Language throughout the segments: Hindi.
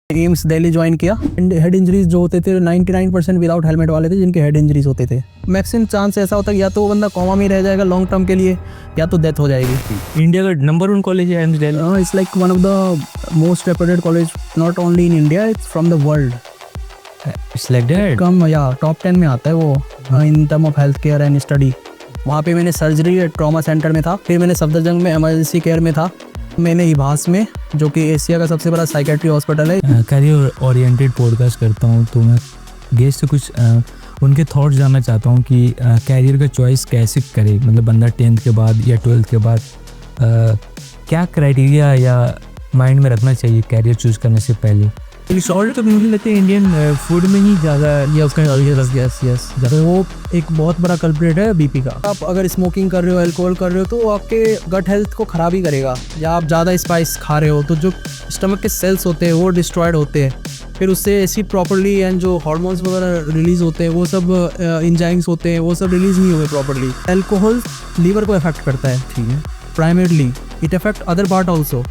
एम्स दिल्ली ज्वाइन किया। हेड इंजरीज जो होते थे 99% विदाउट हेलमेट वाले थे जिनके हेड इंजरीज होते थे। मैक्सिमम चांस ऐसा होता है या तो वो बंदा कोमा में रह जाएगा लॉन्ग टर्म के लिए या तो डेथ हो जाएगी। इंडिया का नंबर 1 कॉलेज है AIIMS Delhi. It's like one of the most reputed college not only in India, it's from the world. It's like that. कम या टॉप 10 में आता है वो in term of health care and study. वहाँ पे मैंने सर्जरी ट्रॉमा सेंटर में था, फिर मैंने सफदरजंग में इमरजेंसी केयर में था, मैंने इबास में जो कि एशिया का सबसे बड़ा साइकेट्री हॉस्पिटल है। करियर ओरिएंटेड पॉडकास्ट करता हूँ तो मैं गेस्ट से कुछ उनके थॉट्स जानना चाहता हूँ कि कैरियर का चॉइस कैसे करे। मतलब बंदा 10th के बाद या 12th के बाद क्या क्राइटेरिया या माइंड में रखना चाहिए कैरियर चूज़ करने से पहले। सॉल्ट तो मुझे लगता है इंडियन फूड में ही ज़्यादा यस वो एक बहुत बड़ा कल्प्रेट है बीपी का। आप अगर स्मोकिंग कर रहे हो, अल्कोहल कर रहे हो तो वो आपके गट हेल्थ को ख़राब ही करेगा। या आप ज़्यादा स्पाइस खा रहे हो तो जो स्टमक के सेल्स होते हैं वो डिस्ट्रॉयड होते हैं, फिर उससे एसिड प्रॉपर्ली एंड जो हार्मोन्स वगैरह रिलीज होते हैं वो सब इंजाइम्स होते हैं वो सब रिलीज नहीं हुए प्रॉपर्ली। अल्कोहल लीवर को अफेक्ट करता है, ठीक है, primarily it affect other part also,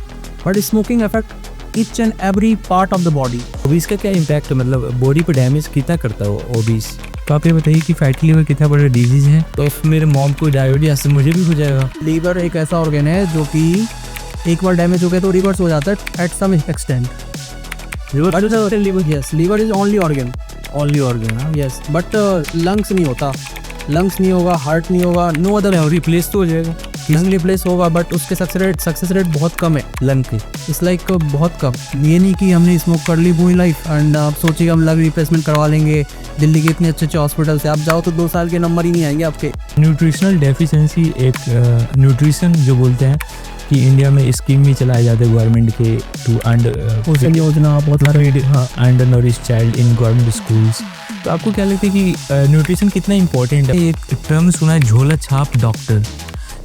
but smoking affect each and every part of the body. Obese का क्या इम्पैक्ट है, मतलब बॉडी पे डैमेज कितना करता है ओबीस। तो आप ये बताइए कि फैटी लिवर कितना बड़ा डिजीज़ है। तो if मेरे मॉम को डायबिटीज से मुझे भी हो जाएगा। लीवर एक ऐसा ऑर्गन है जो कि एक बार डैमेज हो गया तो रिवर्स हो जाता है at some extent. Liver is only organ yes, but lungs नहीं होता, लंग्स नहीं होगा, हार्ट नहीं होगा, नो अदर। रिप्लेस तो हो जाएगा, लंग रिप्लेस होगा बट उसके सक्सेस रेट बहुत कम है लंग के। इट्स लाइक बहुत कम। ये नहीं कि हमने स्मोक कर ली पूरी लाइफ एंड आप सोचिए हम लंग रिप्लेसमेंट करवा लेंगे। दिल्ली के इतने अच्छे हॉस्पिटल से आप जाओ तो 2 साल के नंबर ही नहीं आएंगे आपके। न्यूट्रिशनल डेफिशिएंसी एक न्यूट्रिशन जो बोलते हैं कि इंडिया में स्कीम भी चलाए जाते हैं गवर्नमेंट के टू पोषण योजना बहुत under nourish child in government schools. तो आपको क्या लगता है कि न्यूट्रिशन कितना इंपॉर्टेंट है। एक टर्म सुना है झोला छाप डॉक्टर,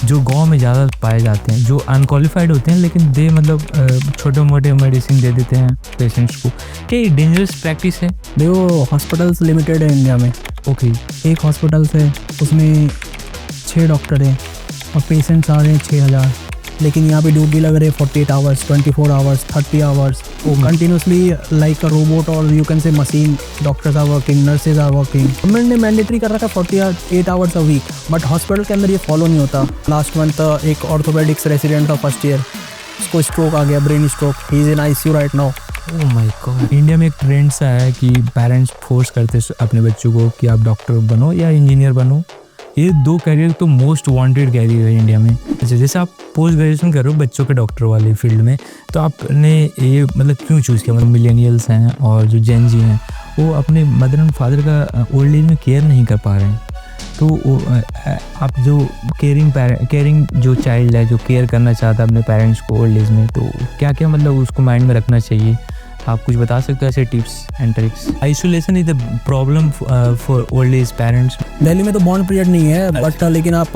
जो गांव में ज़्यादा पाए जाते हैं, जो अनक्वालिफाइड होते हैं लेकिन दे मतलब छोटे मोटे मेडिसिन दे देते हैं पेशेंट्स को। क्या ये डेंजरस प्रैक्टिस है। देखो हॉस्पिटल्स लिमिटेड है इंडिया में। ओके एक हॉस्पिटल से उसमें 6 डॉक्टर हैं और पेशेंट्स आ रहे हैं 6000, लेकिन यहाँ पे ड्यूटी लग रही है 48 आवर्स, 24 आवर्स, 30 आवर्स, वो कंटिन्यूसली लाइक अ रोबोट और you can say machine. Doctors are working, nurses are working. Government ने मैंडेटरी कर रखा है 48 hours a week, but hospital के अंदर ये फॉलो नहीं होता। लास्ट मंथ एक ऑर्थोपेडिक्स रेसिडेंट था फर्स्ट ईयर, उसको स्ट्रोक आ गया, brain stroke, he is in ICU right now. Oh my God. India में एक ट्रेंड सा है कि पेरेंट्स फोर्स करते अपने बच्चों को कि आप डॉक्टर बनो या इंजीनियर बनो। ये 2 कैरियर तो मोस्ट वांटेड कैरियर है इंडिया में। अच्छा, जैसे आप पोस्ट ग्रेजुएशन कर रहे हो बच्चों के डॉक्टर वाले फील्ड में, तो आपने ये मतलब क्यों चूज़ किया। मतलब मिलेनियल्स हैं और जो जेन जी हैं वो अपने मदर एंड फादर का ओल्ड एज में केयर नहीं कर पा रहे हैं। तो आप जो केयरिंग जो चाइल्ड है जो केयर करना चाहता है अपने पेरेंट्स को ओल्ड एज में, तो क्या क्या मतलब उसको माइंड में रखना चाहिए। आप कुछ बता सकते हो ऐसे tips and tricks. Isolation is the problem for old age parents. Delhi में तो बॉन्ड पीरियड नहीं है, बट लेकिन आप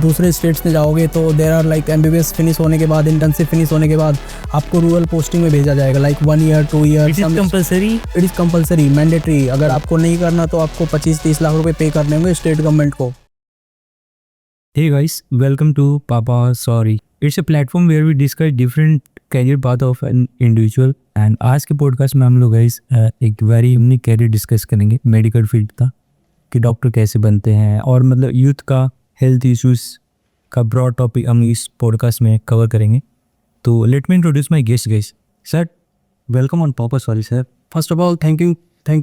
दूसरे स्टेट्स में जाओगे तो there are like MBBS finish होने के बाद, इंटर्नशिप फिनिश होने के बाद आपको रूरल पोस्टिंग में भेजा जाएगा, like 1 year 2 year. It is compulsory mandatory. अगर आपको नहीं करना तो आपको 25-30 लाख रुपए पे करने होंगे स्टेट गवर्नमेंट को। Hey guys, welcome to Papa Sorry. It's a platform where we discuss different career path of an individual. And आज के पॉडकास्ट में हम लोग गाइस एक वेरी यूनिक कैरियर डिस्कस करेंगे मेडिकल फील्ड का, कि डॉक्टर कैसे बनते हैं और मतलब यूथ का हेल्थ इश्यूज का ब्रॉड टॉपिक हम इस पॉडकास्ट में कवर करेंगे। तो let me introduce my guest guys. Sir welcome on पापा sorry sir. First of all thank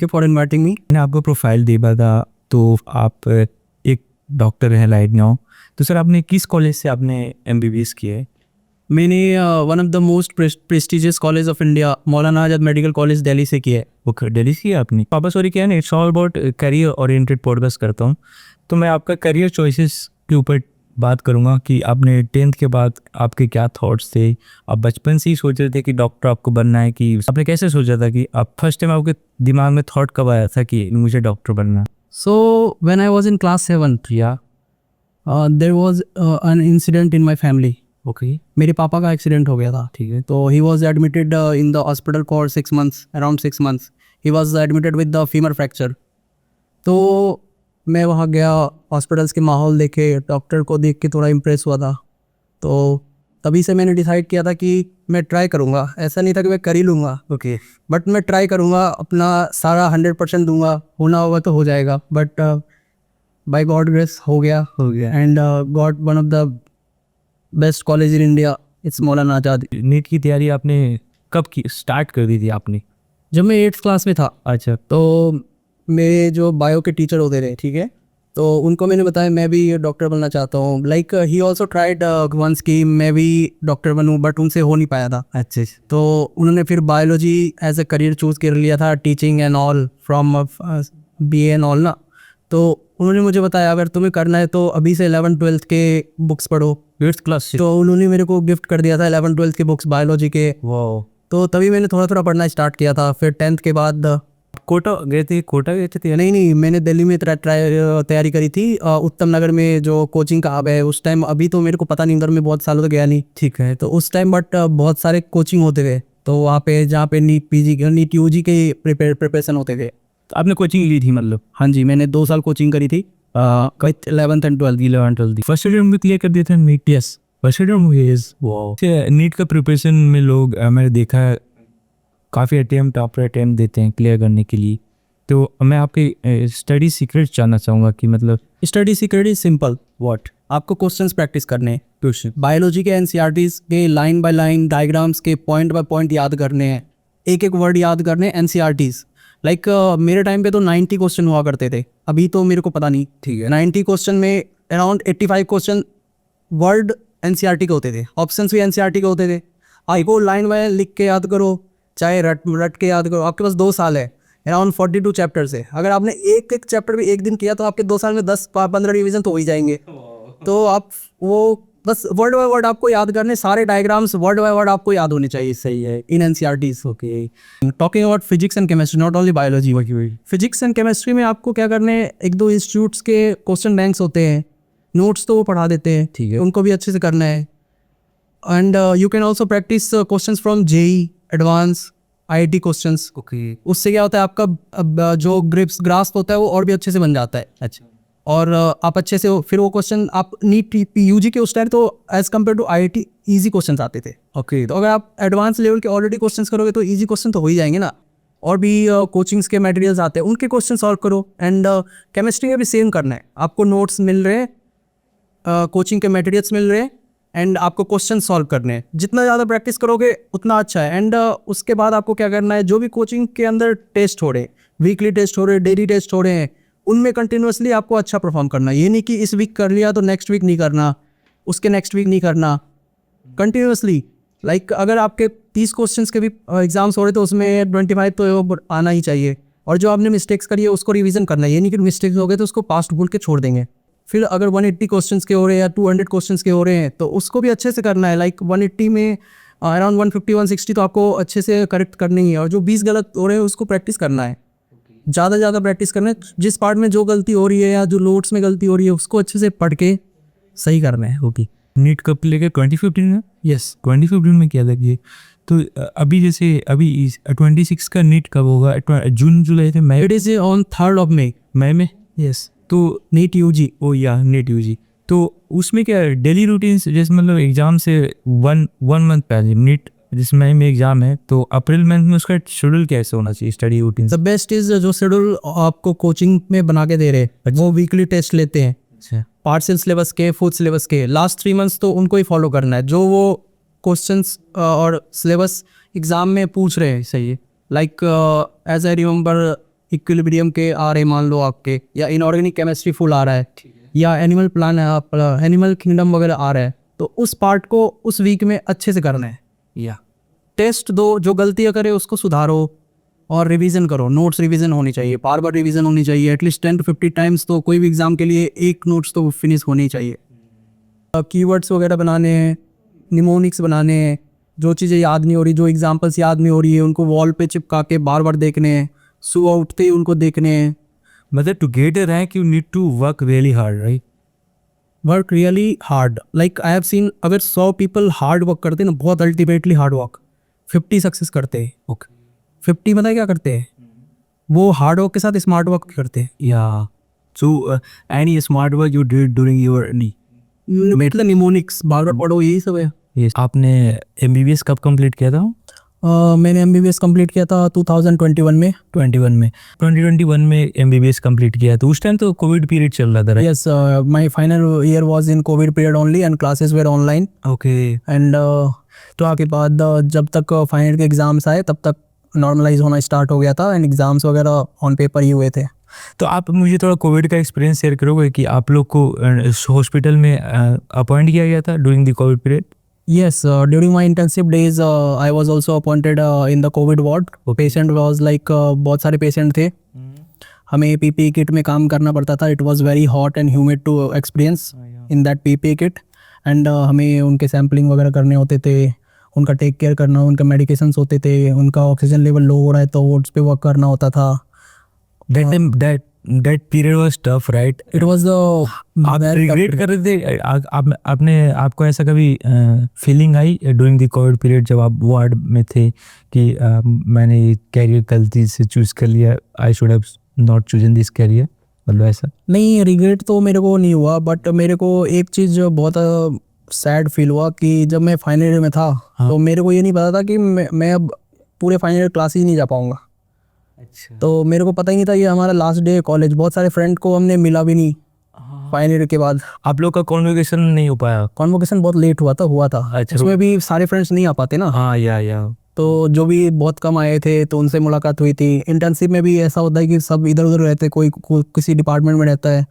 you for inviting me. मैंने आपको प्रोफाइल देखा था तो आप एक डॉक्टर हैं राइट नाउ। तो सर आपने किस कॉलेज से आपने MBBS किया है। मैंने one of the most prestigious college of India Maulana Azad medical college Delhi से किया है। ओके दिल्ली से किया आपने। पापा सॉरी क्या है ना, it's all about career oriented podcast करता हूँ। तो मैं आपका करियर चॉइसेस के ऊपर बात करूँगा कि आपने 10th के बाद आपके क्या थॉट्स थे। आप बचपन से ही सोच रहे थे कि डॉक्टर आपको बनना है, कि आपने कैसे सोचा था कि आप फर्स्ट टाइम आपके दिमाग में थॉट कब आया था कि मुझे डॉक्टर बनना। So when I was in class 7th there was an incident in my family. Okay मेरे पापा का एक्सीडेंट हो गया था, ठीक है। तो he was admitted in the hospital for 6 months, around 6 months he was admitted with the femur fracture. तो मैं वहाँ गया, हॉस्पिटल्स के माहौल देखे, डॉक्टर को देख के थोड़ा इम्प्रेस हुआ था। तो तभी से मैंने डिसाइड किया था कि मैं ट्राई करूँगा। ऐसा नहीं था कि मैं कर ही लूँगा, ओके बट मैं ट्राई करूँगा, अपना सारा 100% दूंगा, होना होगा तो हो जाएगा। बट बाय गॉड ग्रेस हो गया and got one of the best college in India, it's Maulana Azad. NEET की तैयारी आपने कब की स्टार्ट कर दी थी आपने? जब मैं 8th क्लास में था, अच्छा तो मेरे जो बायो के टीचर होते थे, ठीक है, तो उनको मैंने बताया मैं भी डॉक्टर बनना चाहता हूँ। Like he also tried once कि मैं भी डॉक्टर बनूँ, बट उनसे हो नहीं पाया था। अच्छा तो उन्होंने फिर biology as a career choose कर लिया था, teaching and all from BA and all ना। तो उन्होंने मुझे बताया अगर तुम्हें करना है तो अभी से 11th-12th के बुक्स पढ़ो। 8th क्लास से? तो उन्होंने मेरे को गिफ्ट कर दिया था 11th-12th के बुक्स बायोलॉजी के। वाह। तो तभी मैंने थोड़ा थोड़ा पढ़ना स्टार्ट किया था। फिर 10th के बाद कोटा गए थे? नहीं, मैंने दिल्ली में तैयारी करी थी, उत्तम नगर में जो कोचिंग का हब है उस टाइम। अभी तो मेरे को पता नहीं, उधर में बहुत सालों तो गया नहीं, ठीक है। तो उस टाइम बट बहुत सारे कोचिंग होते थे। तो वहाँ पे जहाँ पे नीट UG के प्रिपरेशन होते थे। तो आपने कोचिंग ली थी मतलब? हाँ जी, मैंने 2 साल कोचिंग करी थी, 11th and 12th। First year में क्लियर कर दिया था नीट? यस, फर्स्ट ईयर में? यस। वाह। नीट का प्रिपरेशन में लोग मैंने देखा है काफ़ी अटेम्प्ट आफ्टर अटेम्प्ट देते हैं क्लियर करने के लिए। तो मैं आपके स्टडी सीक्रेट जानना चाहूँगा कि मतलब study secret is simple. What? आपको क्वेश्चंस प्रैक्टिस करने हैं, क्वेश्चन? बायोलॉजी के NCERTs के लाइन बाय लाइन डायग्राम्स के पॉइंट बाय पॉइंट याद करने हैं, एक एक वर्ड याद करने हैं। NCERTs लाइक मेरे टाइम पे तो 90 क्वेश्चन हुआ करते थे, अभी तो मेरे को पता नहीं, ठीक है। 90 क्वेश्चन में अराउंड 85 क्वेश्चन वर्ड NCERT के होते थे, ऑप्शंस भी NCERT के होते थे। को लाइन बाय लिख के याद करो, चाहे रट के याद करो। आपके पास 2 साल है, अराउंड 42 चैप्टर्स है। अगर आपने एक एक चैप्टर भी एक दिन किया तो आपके 2 साल में 10-15 रिवीजन तो हो ही जाएंगे। तो आप वो बस वर्ड बाय वर्ड आपको याद करने, सारे डायग्राम्स वर्ड बाय वर्ड आपको याद होने चाहिए। सही है, इन NCERTs। Okay. Talking about physics and chemistry, not only biology. Physics and chemistry में आपको क्या करने, 1-2 इंस्टीट्यूट्स के क्वेश्चन बैंक्स होते हैं, नोट्स तो वो पढ़ा देते हैं, ठीक है। उनको भी अच्छे से करना है। And you can also practice questions from JEE advance, IIT questions. Okay. उससे क्या होता है, आपका जो ग्रास्प होता है वो और भी अच्छे से बन जाता है। अच्छा। और आप अच्छे से फिर वो क्वेश्चन आप नीट UG के उस टाइम तो as compare to IIT easy question आते थे। ओके। तो अगर आप एडवांस लेवल के ऑलरेडी क्वेश्चंस करोगे तो ईजी क्वेश्चन तो हो ही जाएंगे ना। और भी कोचिंग्स के मटेरियल्स आते हैं, उनके क्वेश्चन सॉल्व करो। एंड केमिस्ट्री में भी सेम करना है, आपको नोट्स मिल रहे हैं, कोचिंग के मटेरियल्स मिल रहे हैं, एंड आपको क्वेश्चन सॉल्व करने हैं। जितना ज़्यादा प्रैक्टिस करोगे उतना अच्छा है। एंड उसके बाद आपको क्या करना है, जो भी कोचिंग के अंदर टेस्ट हो रहे, वीकली टेस्ट हो रहे, डेली टेस्ट हो रहे हैं, उनमें कंटिन्यूसली आपको अच्छा परफॉर्म करना है। ये नहीं कि इस वीक कर लिया तो नेक्स्ट वीक नहीं करना, उसके नेक्स्ट वीक नहीं करना, कंटिन्यूसली। लाइक अगर आपके 30 क्वेश्चंस के भी एग्जाम्स हो रहे तो उसमें 25 तो आना ही चाहिए। और जो आपने मिस्टेक्स करी है उसको रिवीजन करना है। ये नहीं कि मिस्टेक्स हो गए तो उसको पास्ट भूल के छोड़ देंगे। फिर अगर 180 क्वेश्चंस के हो रहे हैं या 200 क्वेश्चंस के हो रहे हैं तो उसको भी अच्छे से करना है। लाइक 180 में अराउंड 150-160 तो आपको अच्छे से करेक्ट करनी है। और जो 20 गलत हो रहे हैं उसको प्रैक्टिस करना है, ज़्यादा प्रैक्टिस करना है। जिस पार्ट में जो गलती हो रही है या जो नोट्स में गलती हो रही है उसको अच्छे से पढ़ के सही करना है। ओके। नीट कब लेके 2015 में? यस, 2015 में किया था ये। तो अभी जैसे अभी 26 का नीट कब होगा? जून जुलाई थे, मई? It is on 3rd of May। मई में? यस, तो नीट UG। ओ या नीट UG। तो उसमें क्या डेली रूटीन जैसे मतलब एग्जाम से वन मंथ पहले नीट जिस मई में एग्जाम है तो अप्रैल मंथ में उसका शेड्यूल कैसे होना चाहिए study routine? The best is जो शेड्यूल आपको कोचिंग में बना के दे रहे हैं वो वीकली टेस्ट लेते हैं, अच्छा। पार्शियल सिलेबस के, फुल सिलेबस के। लास्ट 3 मंथ्स तो उनको ही फॉलो करना है जो वो क्वेश्चंस और सिलेबस एग्जाम में पूछ रहे हैं। सही है। Like as I remember equilibrium के आ रहे मान लो आपके, या इनऑर्गेनिक केमिस्ट्री फुल आ रहा है, या एनिमल प्लान एनिमल किंगडम वगैरह आ रहा है, तो उस पार्ट को उस वीक में अच्छे से करना है। या टेस्ट दो, जो गलतियाँ करे उसको सुधारो और रिवीजन करो। नोट्स रिवीजन होनी चाहिए, बार बार रिवीजन होनी चाहिए, एटलीस्ट 10 to 50 टाइम्स। तो कोई भी एग्जाम के लिए एक नोट्स तो फिनिश होनी चाहिए। कीवर्ड्स वगैरह बनाने हैं, निमोनिक्स बनाने हैं, जो चीज़ें याद नहीं हो रही, जो एग्जाम्पल्स याद नहीं हो रही है उनको वॉल पे चिपका के बार बार देखने हैं, सुबह उठते ही उनको देखने हैं। मतलब to get a rank you need to work really hard, right? Work really hard. Like I have seen, अगर 100 पीपल हार्ड वर्क करते हैं ना, बहुत अल्टीमेटली हार्ड वर्क, 50 सक्सेस करते हैं। ओके। 50 पता है क्या करते हैं, वो हार्ड वर्क के साथ स्मार्ट वर्क करते हैं। या so any smart work you did during your मतलब निमोनिक्स बार बार पढ़ो, यही सब है। ये आपने एमबीबीएस कब कंप्लीट किया था? मैंने MBBS कंप्लीट किया था 2021 में। 2021 में एमबीबीएस कंप्लीट किया, तो उस टाइम तो कोविड पीरियड चल रहा था, right? Yes, my final year was in Covid period only and classes were online. Okay. And तो आके बाद जब तक फाइनल के एग्ज़ाम्स आए तब तक नॉर्मलाइज होना स्टार्ट हो गया था एंड एग्ज़ाम्स वगैरह ऑन पेपर ही हुए थे। तो आप मुझे थोड़ा कोविड का एक्सपीरियंस शेयर करोगे कि आप लोग को हॉस्पिटल में अपॉइंट किया गया था during the Covid period? Yes, during my internship days, I was also appointed in the COVID ward. Patient was like बहुत सारे पेशेंट थे। हमें PPE किट में काम करना पड़ता था। It was very hot and humid to experience in that PPE kit. And हमें उनके सैम्पलिंग वगैरह करने होते थे, उनका टेक केयर करना, उनका मेडिकेशंस होते थे, उनका ऑक्सीजन लेवल लो हो रहा है तो उस पे वर्क करना होता था। That period was tough, right? It was आप रिग्रेट कर रहे थे? आपने आपको ऐसा कभी feeling I during the Covid period जब आप वार्ड में थे कि मैंने कैरियर गलती से चूज कर लिया, I should have not chosen this career, मतलब ऐसा? नहीं, रिग्रेट तो मेरे को नहीं हुआ, बट मेरे को एक चीज़ बहुत सैड फील हुआ कि जब मैं फाइनल ईयर में था तो मेरे को ये नहीं पता था कि मैं अब पूरे फाइनल ईयर क्लासेस नहीं जा पाऊँगा। अच्छा। तो मेरे को पता ही नहीं था ये हमारा लास्ट डे है कॉलेज। बहुत सारे फ्रेंड को हमने मिला भी नहीं फाइनल ईयर के बाद। आप लोग का कॉन्वोकेशन नहीं हो पाया? कॉन्वोकेशन बहुत लेट हुआ था। अच्छा। उसमें भी सारे फ्रेंड्स नहीं आ पाते ना। हाँ, या तो जो भी बहुत कम आए थे तो उनसे मुलाकात हुई थी। इंटर्नशिप में भी ऐसा होता है कि सब इधर उधर रहते, कोई किसी डिपार्टमेंट में रहता है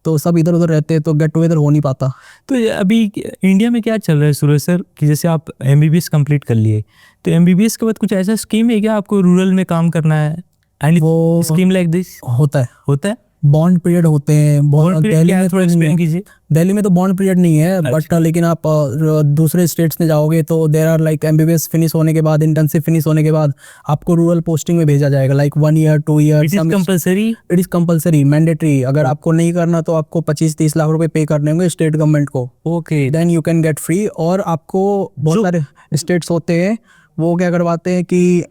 तो सब इधर उधर रहते हैं तो गेट टुगेदर हो नहीं पाता। तो अभी इंडिया में क्या चल रहा है सूरज सर कि जैसे आप एमबीबीएस कंप्लीट कर लिए तो एमबीबीएस के बाद कुछ ऐसा स्कीम है क्या आपको रूरल में काम करना है? एंड वो स्कीम लाइक दिस होता है? बॉन्ड पीरियड होते हैं। दिल्ली में थोड़ा एक्सप्लेन कीजिए। दिल्ली में तो बॉन्ड पीरियड नहीं है, बट लेकिन आप दूसरे स्टेट्स में जाओगे तो there are like MBBS finish होने के बाद, इंटर्नशिप फिनिश होने के बाद आपको रूरल पोस्टिंग में भेजा जाएगा, like 1 year 2 year. It is compulsory, mandatory. अगर आपको नहीं करना तो आपको 25-30 लाख रुपए पे करने होंगे स्टेट गवर्नमेंट को। Okay, then you can get free. और आपको बहुत सारे स्टेट्स होते हैं वो क्या करवाते हैं कि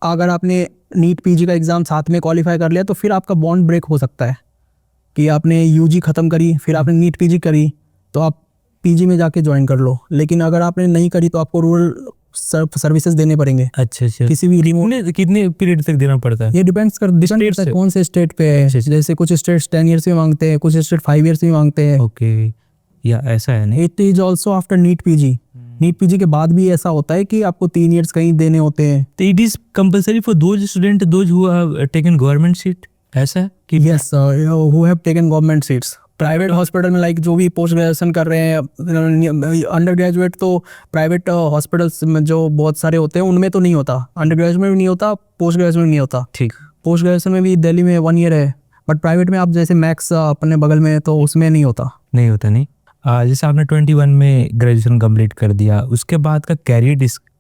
अगर आपने नीट पीजी का एग्ज़ाम साथ में क्वालिफाई कर लिया तो फिर आपका बॉन्ड ब्रेक हो सकता है कि आपने यूजी ख़त्म करी फिर आपने नीट पीजी करी तो आप पीजी में जाके ज्वाइन कर लो, लेकिन अगर आपने नहीं करी तो आपको रूरल सर्विसेज देने पड़ेंगे। अच्छा। किसी भी रिमोट कितने पीरियड तक देना पड़ता है? ये डिपेंड्स करता है कौन से स्टेट पे है। जैसे कुछ स्टेट्स 10 ईयर्स में मांगते हैं, कुछ स्टेट 5 ईयर्स में मांगते हैं। ओके, या ऐसा है नहीं? It is also after NEET PG. NEET PG के बाद भी ऐसा होता है कि आपको 3 ईयर्स कहीं देने होते हैं। तो it is compulsory for those student those who have taken government seat, ऐसा है कि? Yes, who have taken government seats. Private hospital में लाइक जो भी पोस्ट ग्रेजुएशन कर रहे हैं, अंडर ग्रेजुएट, तो प्राइवेट हॉस्पिटल्स में जो बहुत सारे होते हैं उनमें तो नहीं होता। अंडर ग्रेजुएट में भी नहीं होता, पोस्ट ग्रेजुएशन में नहीं होता। ठीक। पोस्ट ग्रेजुएशन में भी दिल्ली में 1 ईयर है, बट प्राइवेट में आप जैसे मैक्स अपने बगल में तो उसमें नहीं होता। नहीं। जैसे आपने 21 में ग्रेजुएशन कंप्लीट कर दिया, उसके बाद का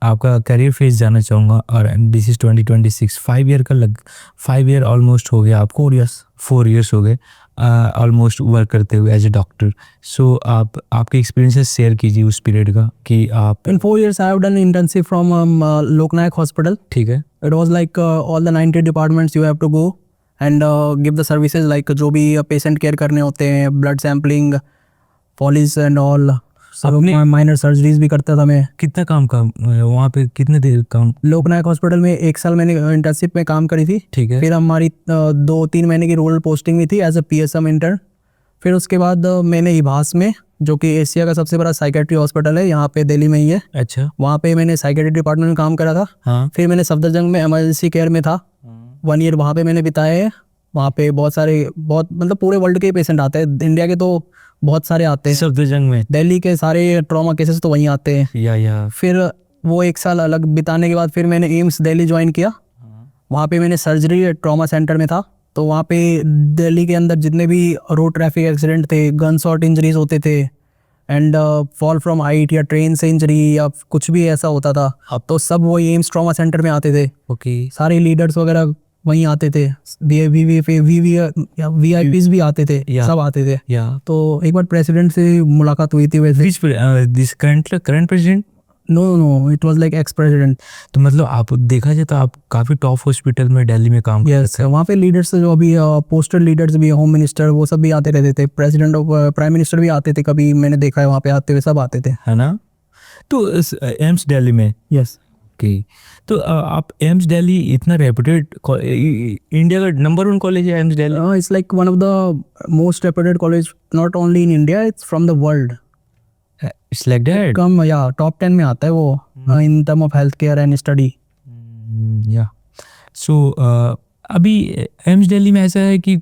आपका कैरियर फेज जाना चाहूँगा। और दिस इज 2026, 5 ईयर ऑलमोस्ट हो गया आपको, 4 ईयर्स हो गए ऑलमोस्ट वर्क करते हुए एज ए डॉक्टर। सो आप आपके एक्सपीरियंसेस शेयर कीजिए उस पीरियड का कि आप। In 4 years I have done internship from Loknayak Hospital. ठीक है। It was like all the 90 departments you have to go and give the services, like जो भी पेशेंट केयर करने होते हैं, ब्लड सैम्पलिंग, पॉलिस एंड ऑल। माइनर सर्जरीज भी करता था मैं। कितना काम वहाँ पे कितने देर काम? लोकनायक हॉस्पिटल में 1 साल मैंने इंटर्नशिप में काम करी थी। ठीक है। फिर हमारी 2-3 महीने की रूरल पोस्टिंग भी थी एज ए PSM इंटर्न। फिर उसके बाद मैंने इभास में, जो कि एशिया का सबसे बड़ा साइकेट्री हॉस्पिटल है, यहाँ पे दिल्ली में ही है। अच्छा। वहाँ पे मैंने साइकेट्री डिपार्टमेंट में काम करा था। हाँ। फिर मैंने सफदरजंग में इमरजेंसी केयर में था, 1 ईयर वहाँ पे मैंने बिताए है। वहाँ पे बहुत मतलब पूरे वर्ल्ड के पेशेंट आते हैं, इंडिया के तो बहुत सारे आते हैं सफदरजंग में। दिल्ली के सारे ट्रॉमा केसेस तो वहीं आते हैं। या फिर वो 1 साल अलग बिताने के बाद फिर मैंने एम्स दिल्ली ज्वाइन किया। वहाँ पे मैंने सर्जरी ट्रॉमा सेंटर में था। तो वहाँ पे दिल्ली के अंदर जितने भी रोड ट्रैफिक एक्सीडेंट थे, गन शॉट इंजरीज होते थे, एंड फॉल फ्रॉम हाइट या ट्रेन से इंजरी या कुछ भी ऐसा होता था, अब तो सब वो एम्स ट्रॉमा सेंटर में आते थे। ओके। सारे लीडर्स वगैरह वहीं आते थे, VIPs भी आते थे, सब आते थे। तो एक बार प्रेसिडेंट से मुलाकात हुई थी वैसे। This current president? No, it was like ex president. तो मतलब आप देखा जाए तो आप काफ़ी टॉप हॉस्पिटल में दिल्ली में काम करते हैं। वहाँ पे लीडर्स जो अभी पोस्टर लीडर्स भी, होम मिनिस्टर, वो सब भी आते रहते थे। प्रेसिडेंट प्राइम मिनिस्टर भी आते थे, कभी मैंने देखा है वहाँ पे आते हुए, सब आते थे, है ना। तो एम्स दिल्ली में, यस। ओके। तो आप एम्स दिल्ली इतना रेपुटेड, इंडिया का नंबर 1 कॉलेज है AIIMS Delhi? It's like one of the most reputed college, not only in India, it's from the world. It's like that? कम या टॉप 10 में आता है वो in term of health care and study. या सो अभी एम्स दिल्ली में ऐसा है कि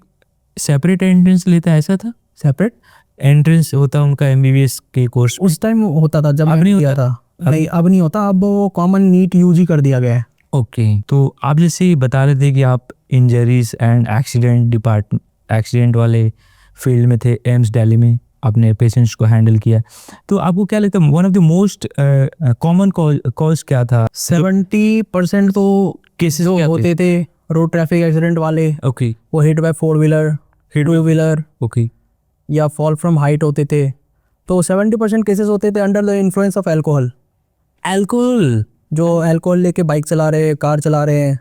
सेपरेट एंट्रेंस लेता है, ऐसा था? सेपरेट एंट्रेंस होता उनका एमबीबीएस के कोर्स? उस टाइम होता था जब अब मैंने नहीं किया था। नहीं, अब नहीं होता, अब वो कॉमन नीट यूजी कर दिया गया है। ओके। तो आप जैसे ही बता रहे थे कि आप इंजरीज एंड एक्सीडेंट वाले फील्ड में थे एम्स दिल्ली में, आपने पेशेंट्स को हैंडल किया, तो आपको क्या लगता है one of the most common cause क्या था? 70% तो केसेस जो होते थे रोड ट्रैफिक एक्सीडेंट वाले, ओके वो hit by 4 wheeler, two wheeler okay या फॉल फ्रॉम हाइट होते थे। तो 70% केसेस होते थे under the influence of alcohol. Alcohol? जो अल्कोहल लेके बाइक चला रहे हैं, कार चला रहे हैं,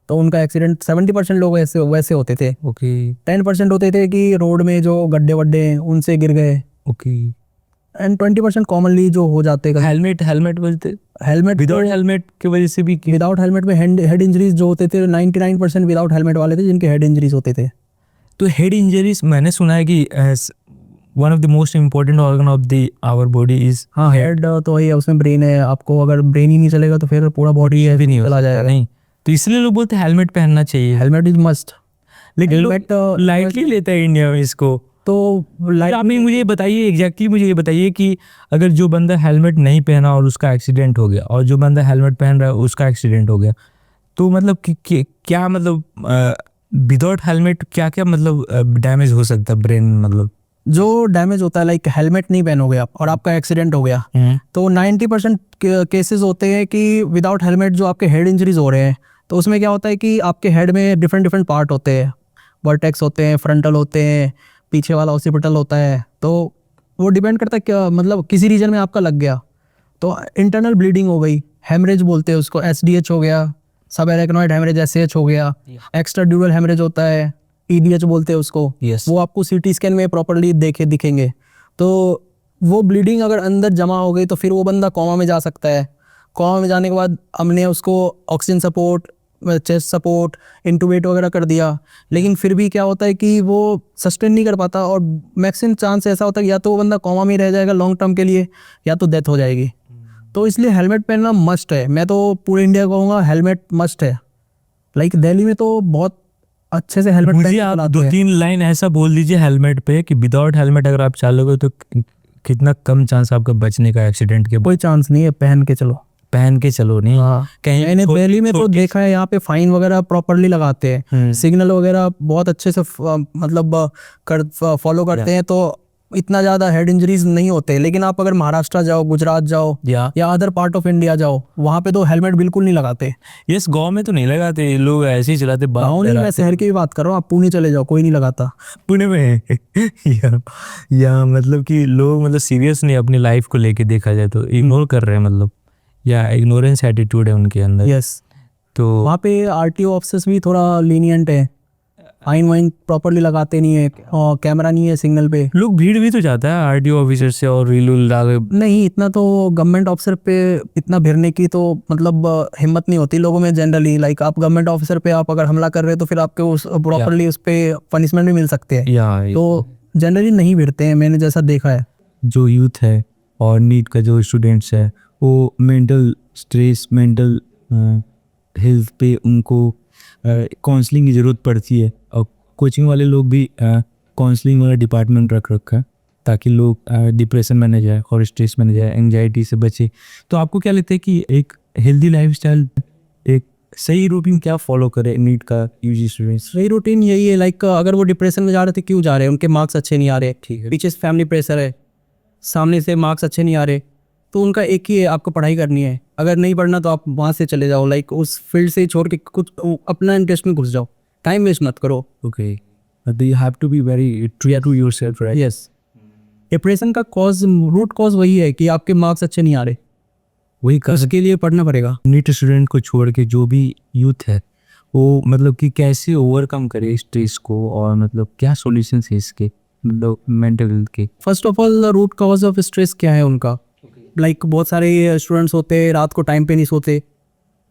तो उनका एक्सीडेंट 70% लोग वैसे होते थे। ओके 10% होते थे कि रोड में जो गड्ढे वड्ढे हैं उनसे गिर गए, ओके। एंड 20% कॉमनली जो हो जाते हैं। हेलमेट बोलते, हेलमेट विदाउट हेलमेट की वजह से भी? विदाउट हेलमेट में हेड इंजरीज जो होते थे, 99% विदाउट हेलमेट वाले थे जिनके हेड इंजरीज होते थे। तो हेड इंजरीज, मैंने सुना है कि one of the most important organ of the our body is, हाँ, हेड तो ही है, उसमें ब्रेन है। आपको अगर ब्रेन ही नहीं चलेगा तो फिर पूरा बॉडी है भी नहीं चला जाएगा। नहीं, तो इसलिए लोग बोलते हैं हेलमेट पहनना चाहिए। Helmet is must. लेकिन हेलमेट लाइटली लेता है इंडिया में इसको। तो तो आप मुझे ये बताइए, एग्जैक्टली मुझे ये बताइए कि अगर जो बंदा हेलमेट नहीं पहना और उसका एक्सीडेंट हो गया, और जो बंदा हेलमेट पहन रहा है उसका एक्सीडेंट हो गया, तो मतलब क्या मतलब विदाउट हेलमेट क्या क्या मतलब डैमेज हो सकता है ब्रेन? मतलब जो डैमेज होता है, लाइक हेलमेट नहीं पहनोगे आप और आपका एक्सीडेंट हो गया, तो 90% केसेस होते हैं कि विदाउट हेलमेट जो आपके हेड इंजरीज हो रहे हैं, तो उसमें क्या होता है कि आपके हेड में डिफरेंट पार्ट होते हैं, वर्टेक्स होते हैं, फ्रंटल होते हैं, पीछे वाला ऑसिपिटल होता है। तो वो डिपेंड करता है क्या, मतलब किसी रीजन में आपका लग गया तो इंटरनल ब्लीडिंग हो गई, हेमरेज बोलते हैं उसको, SDH हो गया, सब एरेक्नॉइड हेमरेज SAH हो गया, एक्स्ट्रा ड्यूरल हेमरेज होता है, EDH बोलते हैं उसको। Yes. वो आपको CT स्कैन में प्रॉपर्ली दिखेंगे। तो वो ब्लीडिंग अगर अंदर जमा हो गई तो फिर वो बंदा कोमा में जा सकता है। कोमा में जाने के बाद हमने उसको ऑक्सीजन सपोर्ट, चेस्ट सपोर्ट, इंटूबेट वगैरह कर दिया, लेकिन फिर भी क्या होता है कि वो सस्टेन नहीं कर पाता, और मैक्सिमम चांस ऐसा होता है कि या तो वो बंदा कोमा में रह जाएगा लॉन्ग टर्म के लिए, या तो डेथ हो जाएगी। तो इसलिए हेलमेट पहनना मस्ट है। मैं तो पूरे इंडिया कहूँगा हेलमेट मस्ट है। लाइक दिल्ली में तो बहुत अच्छे से हेलमेट मुझे आप 2-3 लाइन ऐसा बोल दीजिए हेलमेट पे कि विदाउट हेलमेट अगर आप चलोगे तो कितना कम चांस आपका बचने का एक्सीडेंट के? कोई चांस नहीं है, पहन के चलो। पहन के चलो नहीं? हाँ, कहीं मैंने दिल्ली में तो देखा है यहाँ पे फाइन वगैरह प्रॉपर्ली लगाते हैं, सिग्नल वगैरह बहुत अच्छे से मतलब फॉलो करते हैं, तो इतना ज़्यादा हेड इंजरीज नहीं होते। लेकिन आप अगर महाराष्ट्र जाओ, गुजरात जाओ या अदर पार्ट ऑफ इंडिया जाओ, वहाँ पे तो हेलमेट बिल्कुल नहीं लगाते। यस, गांव में तो नहीं लगाते लोग, ऐसे ही चलाते। गाँव नहीं, मैं शहर की भी बात कर रहा हूँ, आप पुणे चले जाओ, कोई नहीं लगाता। पुणे में या मतलब कि लोग मतलब सीरियस नहीं अपनी लाइफ को लेके, देखा जाए तो इग्नोर कर रहे हैं, मतलब या इग्नोरेंस एटीट्यूड है उनके अंदर। यस, तो वहाँ पे RTO ऑफिसर्स भी थोड़ा लीनियंट है, फाइन वाइन प्रॉपर्ली लगाते नहीं है, और कैमरा नहीं है सिग्नल पे। लोग भीड़ भी तो जाता है RTO ऑफिसर से, और रील नहीं, इतना तो गवर्नमेंट ऑफिसर पे इतना भिड़ने की तो मतलब हिम्मत नहीं होती लोगों में जनरली। लाइक आप गवर्नमेंट ऑफिसर पे आप अगर हमला कर रहे हो तो फिर आपके उस प्रॉपर्ली उस पे पनिशमेंट भी मिल सकते हैं, तो जनरली नहीं भिड़ते हैं, मैंने जैसा देखा है। जो यूथ है और नीट का जो स्टूडेंट्स है, वो मेंटल स्ट्रेस, मेंटल हेल्थ पे उनको काउंसलिंग की ज़रूरत पड़ती है, और कोचिंग वाले लोग भी काउंसलिंग वाला डिपार्टमेंट रख रखा है ताकि लोग डिप्रेशन में न जाए और स्ट्रेस में न जाए, एंजाइटी से बचे। तो आपको क्या लगता है कि एक हेल्दी लाइफस्टाइल, एक सही रूटीन क्या फॉलो करे नीट का यूजी स्टूडेंट्स? सही रूटीन यही है, लाइक अगर वो डिप्रेशन में जा रहे थे, क्यों जा रहे हैं, उनके मार्क्स अच्छे नहीं आ रहे, ठीक है, पीछे से फैमिली प्रेशर है, सामने से मार्क्स अच्छे नहीं आ रहे, तो उनका एक ही है, आपको पढ़ाई करनी है। अगर नहीं पढ़ना तो आप वहाँ से चले जाओ, लाइक उस फील्ड से छोड़ के कुछ अपना इंटरेस्ट में घुस जाओ, टाइम वेस्ट मत करो। Okay, you have to be very true to yourself, right? Yes, depression का रूट कॉज वही है कि आपके मार्क्स अच्छे नहीं आ रहे, वही उसके लिए पढ़ना पड़ेगा। नीट स्टूडेंट को छोड़ के जो भी यूथ है वो मतलब कि कैसे ओवरकम करे स्ट्रेस को, और मतलब क्या सॉल्यूशंस है इसके, मतलब मेंटल हेल्थ के? First of all root cause of stress क्या है उनका, लाइक बहुत सारे स्टूडेंट्स होते हैं रात को टाइम पे नहीं सोते।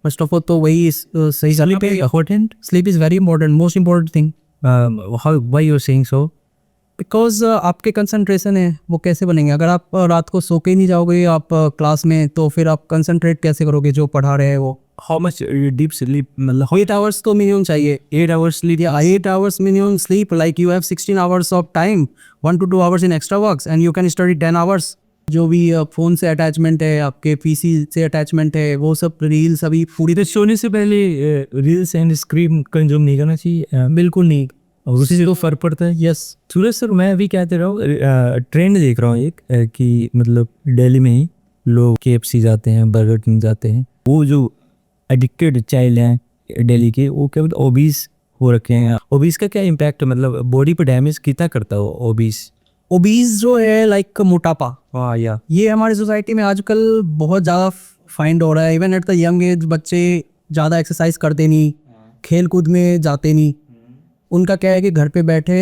फर्स्ट ऑफ ऑल तो वही सही Sleep is important. Sleep is very important, most important thing. Why you're saying so? Because आपके कंसंट्रेशन है वो कैसे बनेंगे अगर आप रात को सो के ही नहीं जाओगे आप क्लास में, तो फिर आप कंसंट्रेट कैसे करोगे जो पढ़ा रहे हैं वो। How much deep sleep? मतलब 8 आवर्स तो मिनिमम चाहिए। 8 hours sleep. Yeah, 8 hours minimum sleep. Like you have 16 hours of time, 1 to 2 hours in extra works, and you can study 10 hours. जो भी फ़ोन से अटैचमेंट है, आपके पीसी से अटैचमेंट है, वो सब रील्स अभी पूरी तो सोने से पहले रील्स एंड स्क्रीन कंज्यूम नहीं करना चाहिए। बिल्कुल नहीं। और उससे तो फर्क पड़ता है। यस सूरज सर, मैं अभी कहते रहा हूँ ट्रेंड देख रहा हूँ एक कि मतलब दिल्ली में ही लोग KFC जाते हैं, बर्गर किंग जाते हैं। वो जो एडिक्टेड चाइल्ड हैं दिल्ली के, वो क्या बोलते ओबीस हो रखे हैं। ओबीस का क्या इम्पैक्ट, मतलब बॉडी पर डैमेज कितना करता है ओबीस? ओबीज जो है लाइक मोटापा, हाँ या ये हमारी सोसाइटी में आजकल बहुत ज़्यादा फाइंड हो रहा है। Even at the young age बच्चे ज़्यादा एक्सरसाइज करते नहीं, खेल कूद में जाते नहीं। उनका क्या है कि घर पे बैठे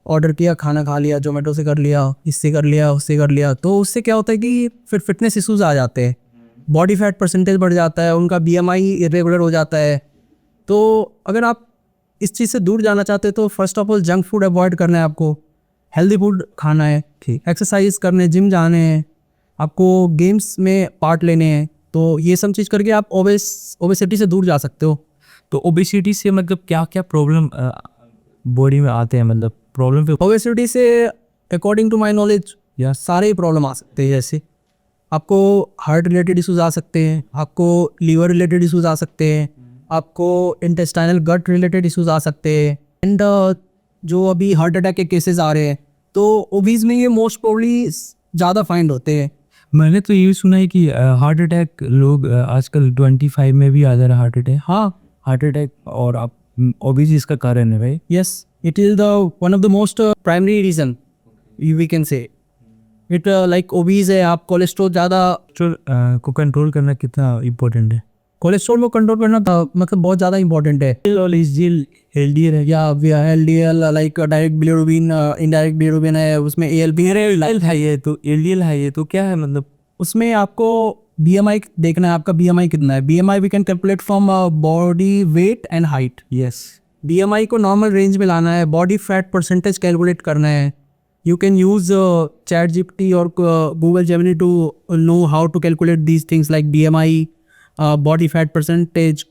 ऑर्डर किया, खाना खा लिया, जोमेटो से कर लिया, इससे कर लिया, उससे कर लिया, तो उससे क्या होता है कि फिर फिटनेस इश्यूज आ जाते हैं, बॉडी फैट परसेंटेज बढ़ जाता है, उनका BMI इरेगुलर हो जाता है। तो अगर आप इस चीज़ से दूर जाना चाहते हैं तो first of all junk food avoid करना है, आपको हेल्दी फूड खाना है, एक्सरसाइज करने, जिम जाने हैं, आपको गेम्स में पार्ट लेने हैं। तो ये सब चीज़ करके आप ओबेसिटी से दूर जा सकते हो। तो ओबेसिटी से मतलब क्या क्या प्रॉब्लम बॉडी में आते हैं, मतलब प्रॉब्लम पे? ओबेसिटी से अकॉर्डिंग टू माय नॉलेज या सारे प्रॉब्लम आ सकते हैं। जैसे आपको हार्ट रिलेटेड इश्यूज आ सकते हैं, आपको लीवर रिलेटेड इश्यूज आ सकते हैं, आपको इंटेस्टाइनल गट रिलेटेड इश्यूज आ सकते हैं। एंड जो अभी हार्ट अटैक के केसेस आ रहे हैं तो ओबीज में ये मोस्ट प्रोबेबली ज़्यादा फाइंड होते हैं। मैंने तो ये सुना है कि हार्ट अटैक लोग आजकल 25 में भी आ जा रहा है हार्ट अटैक। हाँ, हार्ट अटैक और आप ओबेसिटी इसका कारण है भाई। Yes, it is the one of the most primary reason we can say it. Like obese है, आप कोलेस्ट्रॉल ज़्यादा को कंट्रोल करना कितना इम्पोर्टेंट है? कोलेस्ट्रॉल को कंट्रोल करना मतलब बहुत ज़्यादा इंपॉर्टेंट है। LDL है या LDL like direct bilirubin, indirect bilirubin है, उसमें ALP हाई है। तो LDL हाई है तो क्या है, मतलब उसमें आपको BMI देखना है, आपका BMI कितना है। BMI we can calculate from body weight and height. Yes, BMI को नॉर्मल रेंज में लाना है, बॉडी फैट परसेंटेज कैलकुलेट करना है। यू कैन यूज़ ChatGPT और Google Gemini to know how to calculate these things like BMI, body fat percentage.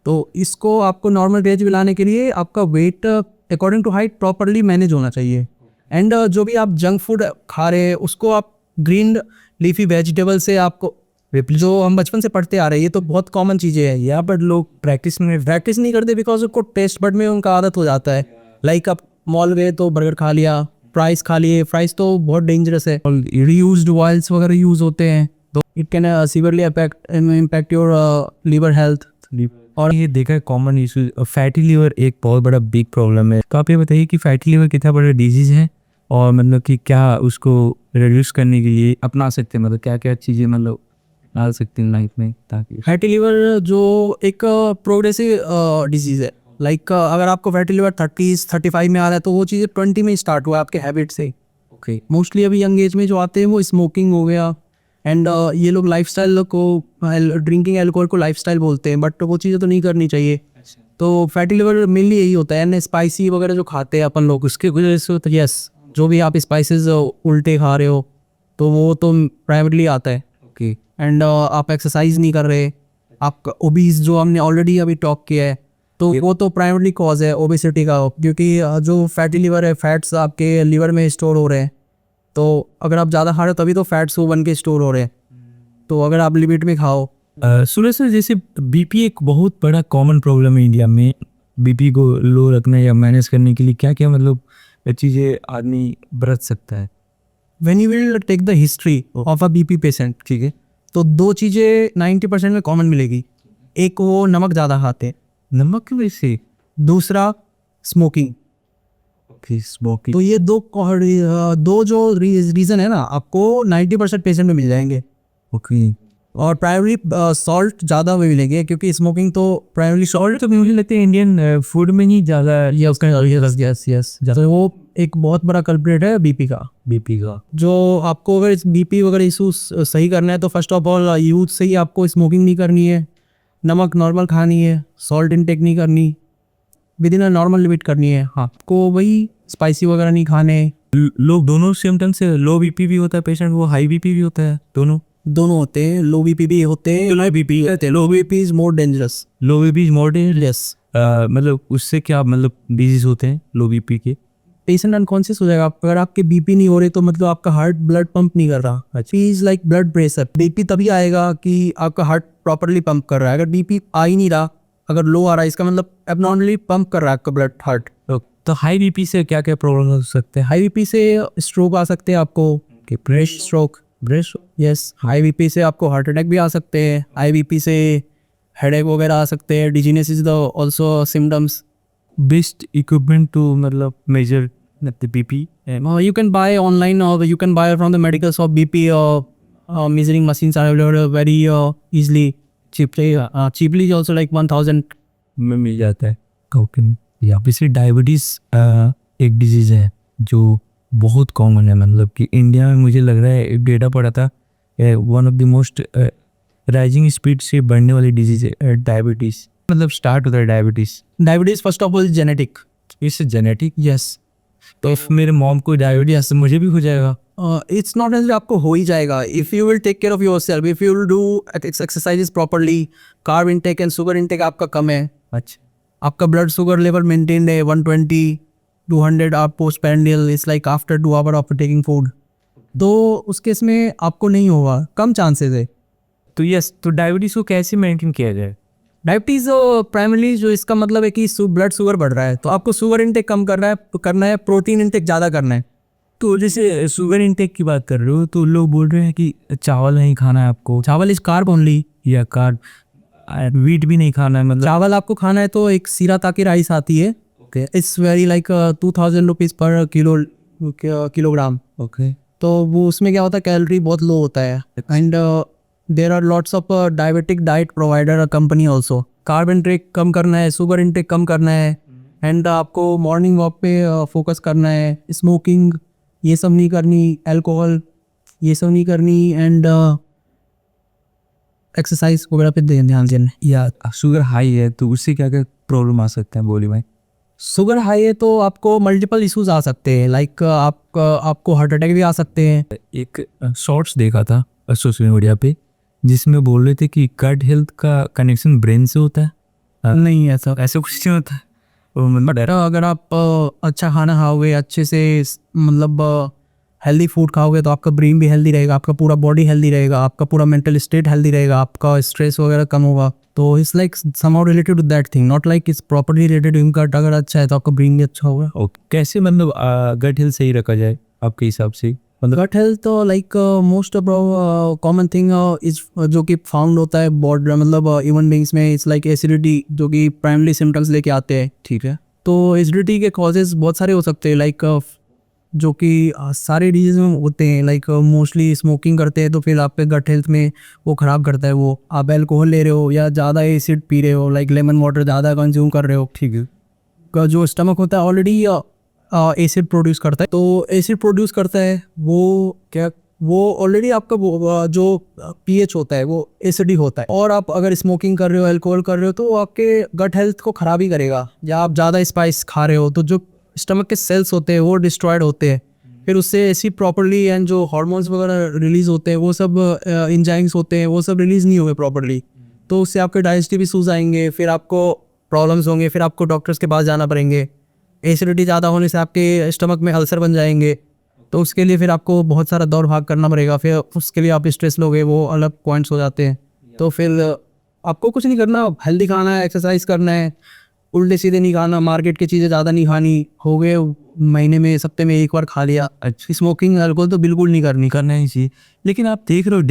तो इसको आपको नॉर्मल रेंज में लाने के लिए आपका weight according to height properly manage होना चाहिए। एंड जो भी आप जंक फूड खा रहे हैं उसको आप ग्रीन लीफी वेजिटेबल से, आपको जो हम बचपन से पढ़ते आ रहे हैं, ये तो बहुत कॉमन चीज़ें हैं। यहाँ पर लोग प्रैक्टिस नहीं करते बिकॉज उनको टेस्ट बड में उनका आदत हो जाता है। लाइक आप मॉल गए तो बर्गर खा लिया, फ्राइज़ खा लिए। फ्राइज़ तो बहुत डेंजरस है, रीयूज्ड ऑयल्स वगैरह यूज़ होते हैं, तो it can severely impact your liver health. और ये देखा है कॉमन इशू फैटी लीवर एक बहुत बड़ा बिग प्रॉब्लम है। तो आप ये बताइए कि फैटी लीवर कितना बड़ा डिजीज़ है और मतलब कि क्या उसको रिड्यूस करने के लिए अपना सकते हैं, मतलब क्या क्या चीज़ें मतलब डाल सकते हैं लाइफ में ताकि। फैटी लीवर जो एक प्रोग्रेसिव डिजीज़ है। लाइक अगर आपको फैटी लिवर 30s 35 में आ रहा है तो वो चीज़ें 20 में स्टार्ट हुआ आपके हैबिट से। ओके, मोस्टली अभी यंग एज में जो आते हैं वो स्मोकिंग हो गया। एंड ये लोग लाइफस्टाइल को, ड्रिंकिंग एल्कोहल को लाइफस्टाइल बोलते हैं, बट वो चीज़ें तो नहीं करनी चाहिए। तो फैटी लिवर मेनली यही होता है। एंड स्पाइसी वगैरह जो खाते हैं अपन लोग, उसके वजह से तो यस, जो भी आप स्पाइसेस उल्टे खा रहे हो तो वो तो प्राइमरली आता है। ओके, एंड आप एक्सरसाइज नहीं कर रहे, आप ओबीज जो हमने ऑलरेडी अभी टॉक किया है, तो वो तो प्राइमरी कॉज है ओबेसिटी का। क्योंकि जो फैटी लिवर है, फैट्स आपके लीवर में स्टोर हो रहे हैं, तो अगर आप ज़्यादा खा रहे हो तभी तो फैट्स वो बन के स्टोर हो रहे हैं। तो अगर आप लिमिट में खाओ। सुरेश सर, जैसे बीपी एक बहुत बड़ा कॉमन प्रॉब्लम है इंडिया में। बीपी को लो रखना या मैनेज करने के लिए क्या क्या मतलब चीज़ें आदमी बरत सकता है? When you will take the history of a BP patient, ठीक है, तो दो चीज़ें 90% में कॉमन मिलेगी। एक वो नमक ज़्यादा खाते हैं, नमक की वजह से। दूसरा स्मोकिंग। Okay, smoking. तो ये दो जो रीज़न है ना, आपको 90% पेशेंट में मिल जाएंगे। ओके, और प्राइमरी सॉल्ट ज़्यादा मिलेंगे क्योंकि स्मोकिंग तो प्राइमरी सॉल्ट तो मुझे लगता है इंडियन फूड में ही ज़्यादा ये उसका यस यस तो वो एक बहुत बड़ा कल्प्रेट है बीपी का। बीपी का जो आपको अगर इस बीपी वगैरह इशू सही करना है तो फर्स्ट ऑफ ऑल यूथ से ही आपको स्मोकिंग नहीं करनी है, नमक नॉर्मल खानी है, सॉल्ट इनटेक नहीं करनी, with in a normal limit करनी है। हाँ, आपको वही स्पाइसी वगैरह नहीं खाने। लोग दोनों सिम्टम्स से, लो बीपी भी होता है पेशेंट, वो हाई बीपी भी होता है, दोनों होते हैं, लो बीपी भी होते हैं, हाई बीपी होते हैं। लो BP is more dangerous. Low BP is more dangerous. Yes, मतलब उससे क्या मतलब डिजीज होते हैं लो बीपी के? पेशेंट अनकॉन्शियस हो जाएगा। अगर आपके बीपी नहीं हो रहे तो मतलब आपका हार्ट ब्लड पंप नहीं कर रहा। Is like blood pressure. BP तभी आएगा कि आपका हार्ट प्रॉपरली पंप कर रहा है। अगर बीपी आ ही नहीं रहा, अगर लो आ रहा है, इसका मतलब एबनॉर्मली पंप कर रहा है आपका ब्लड हार्ट। तो हाई बीपी से क्या क्या प्रॉब्लम हो सकते हैं? हाई बीपी से स्ट्रोक आ सकते हैं आपको, breast stroke. Yes, high BP से आपको हार्ट अटैक भी आ सकते हैं। हाई बीपी से हेडेक वगैरह आ सकते हैं। Dizziness is the also symptoms. Best equipment to मतलब measure the BP? You can buy online or you can buy from the medical shop. BP measuring machines are available very easily, cheaply. Cheaply is also like 1000 में मिल जाता है। ओके, यहाँ पे सिर्फ डायबिटीज़ एक डिजीज़ है जो बहुत कॉमन है। मतलब कि इंडिया में मुझे लग रहा है, एक डेटा पड़ा था, one of the most rising speed से बढ़ने वाली डिजीज़ है डायबिटीज़। मतलब स्टार्ट होता है diabetes first of all genetic. इससे जेनेटिक। यस, तो इफ मेरे मॉम को डायबिटीज तो मुझे भी हो जाएगा? इट्स नॉट एज आपको हो ही जाएगा। If you will take care of yourself, if you will do exercises properly, carb intake and sugar intake आपका कम है, अच्छा, आपका ब्लड शुगर लेवल मेंटेन है 120 200 आप post prandial, it's like after 2 hour of taking food, तो उस केस में आपको नहीं होगा, कम चांसेस है। तो यस, तो डायबिटीज़ को कैसे मेंटेन किया जाए? डायबिटीज़ प्राइमरली जो इसका मतलब है कि ब्लड शुगर बढ़ रहा है तो आपको शुगर इनटेक कम करना है, प्रोटीन इनटेक ज़्यादा करना है। तो जैसे शुगर इनटेक की बात कर रहे हो तो लोग बोल रहे हैं कि चावल नहीं खाना है आपको। चावल इज कार्ब ओनली, या कार्ब, वीट भी नहीं खाना है। मतलब चावल आपको खाना है तो एक सीरा ताकि राइस आती है, okay, it's very like 2000 rupees पर किलोग्राम। ओके, तो वो उसमें क्या होता है, कैलोरी बहुत लो होता है। And there are lots of diabetic diet provider company also. Carb intake कम करना है, शुगर इनटेक कम करना है, एंड आपको मॉर्निंग वॉक पे फोकस करना है। स्मोकिंग ये सब नहीं करनी, अल्कोहल ये सब नहीं करनी, एंड एक्सरसाइज वगैरह पे ध्यान देना। या शुगर हाई है तो उससे क्या क्या प्रॉब्लम आ सकते हैं बोली भाई? शुगर हाई है तो आपको मल्टीपल इश्यूज आ सकते हैं, लाइक आपको हार्ट अटैक भी आ सकते हैं। एक शॉर्ट्स देखा था सोशल मीडिया पे जिसमें बोल रहे थे कि गट हेल्थ का कनेक्शन ब्रेन से होता है। नहीं, ऐसा कुछ नहीं होता है। अगर आप अच्छा खाना खाओगे, अच्छे से मतलब हेल्दी फूड खाओगे तो आपका ब्रेन भी हेल्दी रहेगा, आपका पूरा बॉडी हेल्दी रहेगा, आपका पूरा मेंटल स्टेट हेल्दी रहेगा, आपका स्ट्रेस वगैरह कम होगा। तो it's like somehow related to that thing, not like it's properly related to gut. अगर अच्छा है तो आपका ब्रेन भी अच्छा होगा। कैसे मतलब गट हेल्थ सही रखा जाए आपके हिसाब से? गट हेल्थ तो like most common thing is जो कि फाउंड होता है बॉडी मतलब ह्यूमन बींग्स में, इट्स लाइक एसिडिटी, जो कि प्राइमरी सिम्टम्स लेके आते हैं। ठीक है, तो एसिडिटी के कॉजेज बहुत सारे हो सकते हैं, लाइक जो कि सारे डिजीज में होते हैं। लाइक मोस्टली स्मोकिंग करते हैं तो फिर आपके गट हेल्थ में वो ख़राब करता है। वो आप अल्कोहल ले रहे हो या ज़्यादा एसिड पी रहे हो, लाइक लेमन वाटर ज़्यादा कंज्यूम कर रहे हो, ठीक है, जो स्टमक होता है ऑलरेडी एसिड प्रोड्यूस करता है। तो एसिड प्रोड्यूस करता है वो ऑलरेडी आपका जो पीएच होता है वो एसिडिक होता है। और आप अगर स्मोकिंग कर रहे हो, अल्कोहल कर रहे हो, तो आपके गट हेल्थ को ख़राब ही करेगा। या आप ज़्यादा स्पाइस खा रहे हो तो जो स्टमक के सेल्स होते हैं वो डिस्ट्रॉयड होते हैं, फिर उससे एसिड प्रॉपर्ली एंड जो हार्मोन्स वगैरह रिलीज होते हैं वो सब एंजाइम्स होते हैं वो सब रिलीज नहीं हुए प्रॉपर्ली, तो उससे आपके डाइजेस्टिव इशूज आएंगे, फिर आपको प्रॉब्लम्स होंगे, फिर आपको डॉक्टर्स के पास जाना पड़ेंगे। एसिडिटी ज़्यादा होने से आपके स्टमक में अल्सर बन जाएंगे, तो उसके लिए फिर आपको बहुत सारा दौड़ भाग करना पड़ेगा, फिर उसके लिए आप स्ट्रेस लोगे, वो अलग पॉइंट्स हो जाते हैं। तो फिर आपको कुछ नहीं करना, हेल्दी खाना है, एक्सरसाइज करना है, उल्टे सीधे नहीं खाना, मार्केट की चीज़ें ज़्यादा नहीं खानी, हो गए महीने में सप्ते में एक बार खा लिया। अच्छा, स्मोकिंग अल्कोहल तो बिल्कुल नहीं करना ही चाहिए। लेकिन आप देख रहे हो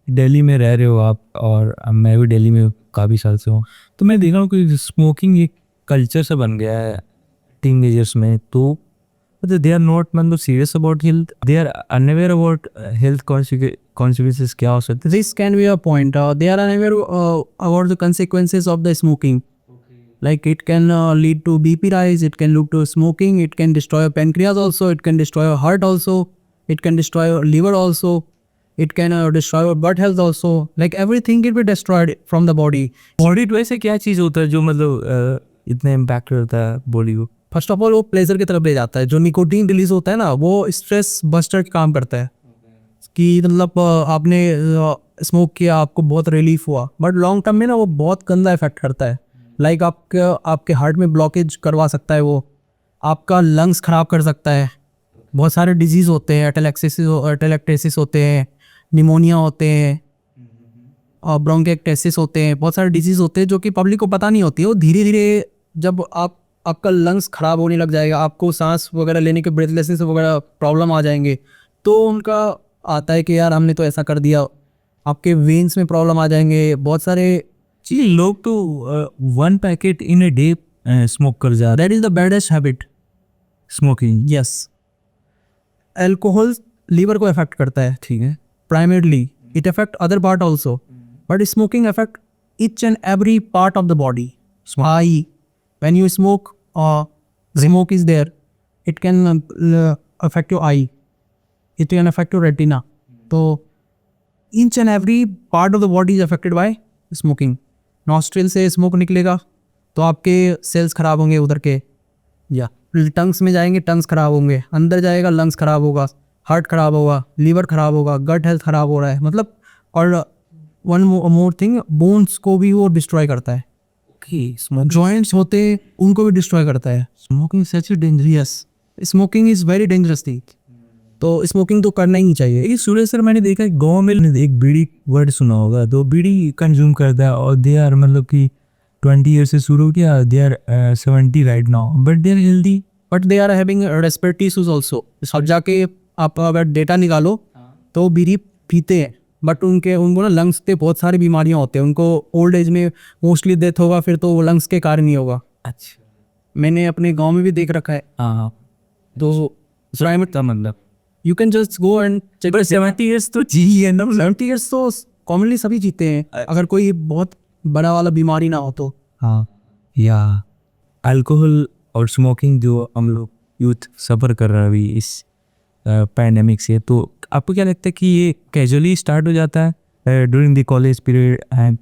दिल्ली में रह रहे हो आप, और मैं भी दिल्ली में काफ़ी साल से हूँ, तो मैं देख रहा हूँ कि स्मोकिंग एक कल्चर सा बन गया है टीनेजर्स में। तो मतलब दे आर नॉट मतलब serious about health, they are unaware about health consequences क्या हो सकते This can be a point. They are unaware about the consequences of the smoking. Like it can lead to BP rise, it can lead to smoking, it can destroy your pancreas also, it can destroy your heart also, it can destroy your liver also, it can destroy your gut health also. Like everything can be destroyed from the body. Body तो ऐसे क्या चीज़ होता है जो मतलब इतना इम्पैक्ट करता है बॉडी को? फर्स्ट ऑफ ऑल वो प्लेजर की तरफ ले जाता है। जो निकोटीन रिलीज होता है ना, वो स्ट्रेस बस्टर का काम करता है कि मतलब आपने स्मोक किया, आपको बहुत रिलीफ हुआ, बट लॉन्ग टर्म में ना वो बहुत गंदा इफेक्ट करता है। लाइक आपके हार्ट में ब्लॉकेज करवा सकता है, वो आपका लंग्स ख़राब कर सकता है। बहुत सारे डिजीज़ होते हैं, एटेलेक्टेसिस होते हैं, निमोनिया होते हैं और ब्रोंकिएक्टेसिस होते हैं। बहुत सारे डिजीज़ होते हैं जो कि पब्लिक को पता नहीं होती है। वो धीरे धीरे जब आपका लंग्स ख़राब होने लग जाएगा, आपको सांस वगैरह लेने के ब्रेथलेसनेस वगैरह प्रॉब्लम आ जाएंगे, तो उनका आता है कि यार हमने तो ऐसा कर दिया। आपके वेन्स में प्रॉब्लम आ जाएंगे, बहुत सारे जी लोग तो 1 packet in a day smoke कर जा रहे that is the baddest habit. Smoking. Yes, alcohol liver को अफेक्ट करता है, ठीक है। primarily it affect other part also, but smoking affect each and every part of the body. Eye, when you smoke, smoke is there, it can affect your eye, it can affect your retina. So each and every part of the body is affected by smoking. Nostril से स्मोक निकलेगा तो आपके सेल्स खराब होंगे उधर के, या टंग्स में जाएंगे, टंग्स खराब होंगे, अंदर जाएगा लंग्स खराब होगा, हार्ट खराब होगा, लीवर खराब होगा, गट हेल्थ खराब हो रहा है मतलब। और वन मोर थिंग, बोन्स को भी वो डिस्ट्रॉय करता है। जॉइंट्स होते हैं उनको भी डिस्ट्रॉय करता है। Smoking such dangerous. Smoking is very dangerous thing, तो स्मोकिंग तो करना ही नहीं चाहिए। ये सुरेश सर, मैंने देखा गाँव में एक बीड़ी वर्ड सुना होगा, तो बीड़ी कंज्यूम करता है और दे आर मतलब कि 20 ईयर से शुरू किया, they are 70 right now, but they are healthy, but they are having respiratory issues also. अब जाके आप अगर डेटा निकालो तो बीड़ी पीते हैं, बट उनको ना लंग्स पे बहुत सारी बीमारियां होती हैं। उनको ओल्ड एज में मोस्टली डेथ होगा, फिर तो वो लंग्स के कारण ही होगा। अच्छा, मैंने अपने गांव में भी देख रखा है। हाँ, तो मतलब you can just go and check. 70 years तो जी है ना, 70 ईयर्स तो कॉमनली सभी जीते हैं, अगर कोई बहुत बड़ा वाला बीमारी ना हो तो। हाँ, या अल्कोहल और स्मोकिंग जो हम लोग यूथ सफ़र कर रहा है अभी इस पैंडेमिक से, तो आपको क्या लगता है कि ये कैजुअली स्टार्ट हो जाता है during the college period? And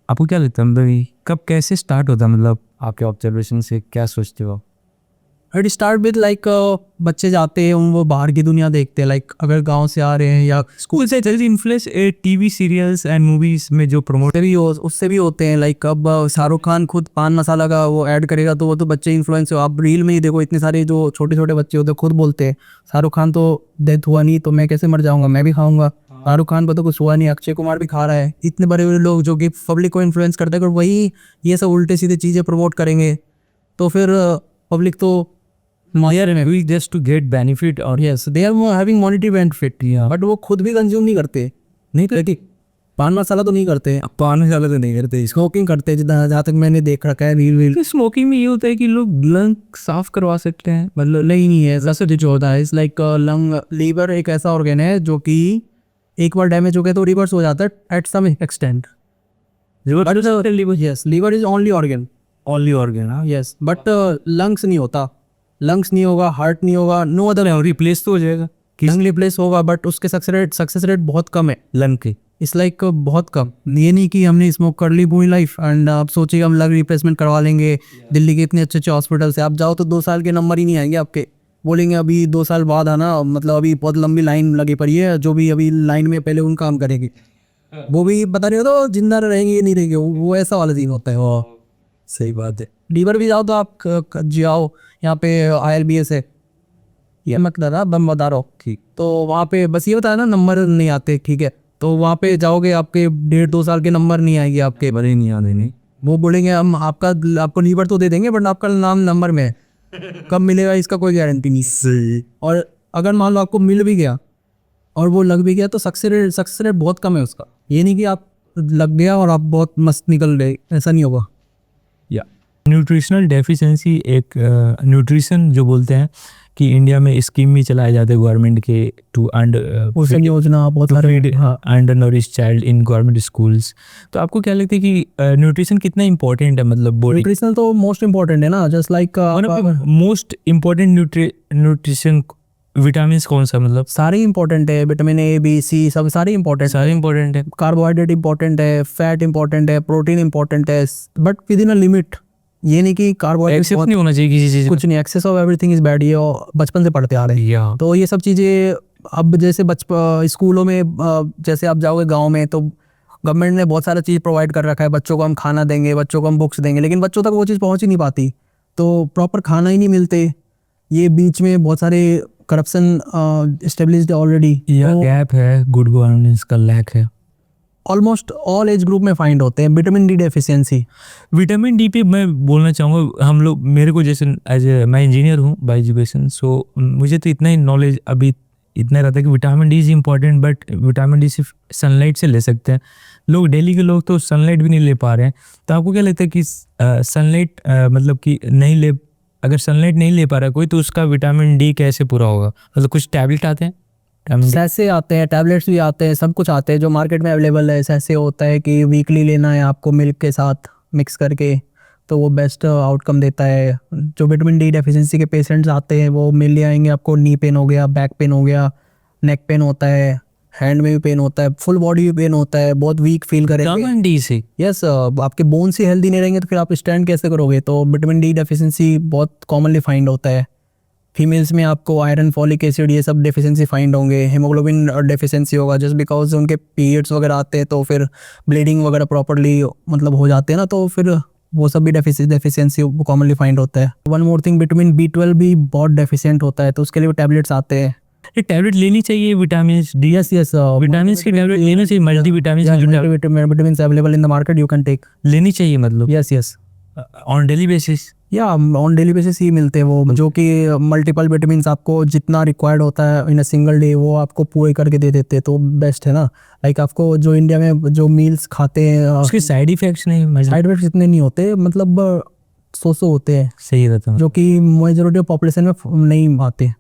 आपको क्या लगता है मतलब ये कब कैसे स्टार्ट होता है, मतलब आपके ऑब्जर्वेशन से क्या सोचते हो? इट स्टार्ट विद लाइक बच्चे जाते हैं, वो बाहर की दुनिया देखते हैं। लाइक अगर गांव से आ रहे हैं या स्कूल से जल्दी influence TV serials and movies में जो प्रमोट उससे भी होते हैं। लाइक अब शाहरुख खान खुद पान मसाला का वो ऐड करेगा तो वो तो बच्चे इन्फ्लुएंस हो। आप रील में ही देखो, इतने सारे जो छोटे छोटे बच्चे होते हैं खुद बोलते हैं शाहरुख खान तो डेथ हुआ नहीं तो मैं कैसे मर जाऊंगा, मैं भी खाऊंगा। शाहरुख खान पर तो कुछ हुआ नहीं, अक्षय कुमार भी खा रहा है। इतने बड़े बड़े लोग जो कि पब्लिक को इन्फ्लुएंस करते हैं, अगर वही ये सब उल्टे सीधे चीज़ें प्रमोट करेंगे तो फिर पब्लिक तो जस्ट टू गेट बेनिफिट। और yes, they are having monetary benefit, but वो खुद भी कंज्यूम नहीं करते। नहीं करते, पान मसाला तो नहीं करते, पान मसाला तो नहीं करते, स्मोकिंग करते हैं जहाँ तक मैंने देख रखा है रील। स्मोकिंग में ये होता है कि लोग लंग साफ करवा सकते हैं, मतलब नहीं है ऐसा जो होता है। इस लाइक लंग, लीवर एक ऐसा ऑर्गन है जो कि एक बार डैमेज हो गया तो रिवर्स हो जाता है at some extent. Yes, liver is only organ, हाँ। यस, बट लंग्स नहीं होता। लंग्स नहीं होगा, हार्ट नहीं होगा, नो अदर। रिप्लेस तो हो जाएगा, लंग रिप्लेस होगा, बट उसके सक्सेस रेट बहुत कम है लंग के। इस लाइक बहुत कम। ये नहीं कि हमने स्मोक कर ली पूरी लाइफ एंड आप सोचिए हम लंग रिप्लेसमेंट करवा लेंगे। दिल्ली के इतने अच्छे अच्छे हॉस्पिटल से आप जाओ तो 2 साल के नंबर ही नहीं आएंगे आपके। बोलेंगे अभी 2 साल बाद आना, मतलब अभी बहुत लंबी लाइन लगी पड़ी है, जो भी अभी लाइन में पहले उन काम करेंगे वो भी पता नहीं होता जिंदा रहेंगे नहीं रहेंगे, वो ऐसा वाला सीन होता है। वो सही बात है। लीवर भी जाओ तो आप जाओ यहाँ पे ILBS है, ये मैं बता रहा हूँ, ठीक। तो वहाँ पे बस ये होता है ना नंबर नहीं आते, ठीक है, तो वहाँ पे जाओगे आपके 1.5-2 साल के नंबर नहीं आएंगे आपके, बड़े नहीं आने नहीं। वो बोलेंगे हम आपको लीवर तो दे देंगे बट आपका नाम नंबर में है, कब मिलेगा इसका कोई गारंटी नहीं। सही। और अगर मान लो आपको मिल भी गया और वो लग भी गया तो सक्सेस रेट बहुत कम है उसका। ये नहीं कि आप लग गया और आप बहुत मस्त निकल गए, ऐसा नहीं होगा। या न्यूट्रिशनल डेफिशिएंसी, एक न्यूट्रिशन जो बोलते हैं कि इंडिया में स्कीम भी चलाए जाते हैं गवर्नमेंट के टू पोषण योजना बहुत सारे, हाँ। Under nourish child in government schools. तो आपको क्या लगता है कि न्यूट्रिशन कितना इंपॉर्टेंट है, मतलब बॉडी न्यूट्रिशन तो मोस्ट इम्पोर्टेंट है ना, just like most important nutrition vitamin कौन सा, मतलब सारे इंपॉर्टेंट है, विटामिन ए बी सी सब सारे इंपॉर्टेंट, सारे इंपॉर्टेंट है। कार्बोहाइड्रेट इंपॉर्टेंट है, फैट इंपॉर्टेंट है, प्रोटीन इंपॉर्टेंट है, but with in a limit. ये नहीं कि कार्बोहाइड्रेट एक्सेस नहीं होना चाहिए किसी चीज, कुछ नहीं, excess of everything is bad, ये बचपन से पढ़ते आ रहे हैं। तो ये सब चीज़ें अब जैसे स्कूलों में जैसे आप जाओगे गांव में तो गवर्नमेंट ने बहुत सारा चीज़ प्रोवाइड कर रखा है, बच्चों को हम खाना देंगे, बच्चों को हम बुक्स देंगे, लेकिन बच्चों तक वो चीज़ पहुंच ही नहीं पाती, तो प्रॉपर खाना ही नहीं मिलते। ये बीच में बहुत सारे करप्शन एस्टेब्लिश्ड ऑलरेडी, गैप है, गुड गवर्नेंस का लैक है, ऑलमोस्ट ऑल एज ग्रुप में फाइंड होते हैं। Vitamin D deficiency, vitamin D पे मैं बोलना चाहूँगा, हम लोग, मेरे को जैसे मैं इंजीनियर हूँ बाय एजुकेशन, सो मुझे तो इतना ही नॉलेज अभी इतना रहता है कि vitamin D is important, but vitamin D सिर्फ सनलाइट से ले सकते हैं लोग, दिल्ली के लोग तो सनलाइट भी नहीं ले पा रहे हैं। तो आपको क्या लगता है कि सनलाइट मतलब कि नहीं ले, अगर सनलाइट नहीं ले पा रहा है कोई, तो उसका विटामिन डी कैसे पूरा होगा? मतलब कुछ टैबलेट आते हैं, सैसे आते हैं, टैबलेट्स भी आते हैं, सब कुछ आते हैं जो मार्केट में अवेलेबल है। सैसे होता है कि वीकली लेना है आपको मिल्क के साथ मिक्स करके, तो वो बेस्ट आउटकम देता है। जो विटामिन डी डेफिशिएंसी के पेशेंट्स आते हैं वो मिल आएंगे आपको, नी पेन हो गया, बैक पेन हो गया, नेक पेन होता है, हैंड में भी पेन होता है, फुल बॉडी भी पेन होता है, बहुत वीक फील करेंगे विटामिन डी से। यस, आपके बोन्स ही हेल्दी नहीं रहेंगे तो फिर आप स्टैंड कैसे करोगे? तो विटामिन डी डेफिशिएंसी बहुत कॉमनली फाइंड होता है। फीमेल्स में आपको आयरन, फॉलिक एसिड, ये सब डेफिशिएंसी फाइंड होंगे। हेमोग्लोबिन डेफिशिएंसी होगा जस्ट बिकॉज उनके पीरियड्स वगैरह आते हैं तो फिर ब्लीडिंग वगैरह प्रॉपरली मतलब हो जाते हैं ना, तो फिर वो सब भी डेफिशिएंसी कॉमनली फाइंड होता है। One more thing, vitamin B12 भी बहुत डेफिशिएंट होता है, तो उसके लिए टैबलेट्स आते हैं। ये टैबलेट लेनी चाहिए विटामिन डी? यस विटामिन की टैबलेट लेना चाहिए, multivitamin available in the market, you can take, लेनी चाहिए मतलब? यस ऑन डेली बेसिस, या ऑन डेली बेसिस ही मिलते हैं वो, जो कि मल्टीपल विटामिन आपको जितना रिक्वायर्ड होता है इन अ सिंगल डे वो आपको पूरे करके दे देते हैं, तो बेस्ट है ना। लाइक आपको जो इंडिया में जो मील्स खाते हैं उसके साइड इफेक्ट्स नहीं, साइड इफेक्ट्स इतने नहीं होते, मतलब सो होते हैं, सही रहता है, जो कि मेजॉरिटी ऑफ पॉपुलेशन में नहीं आते।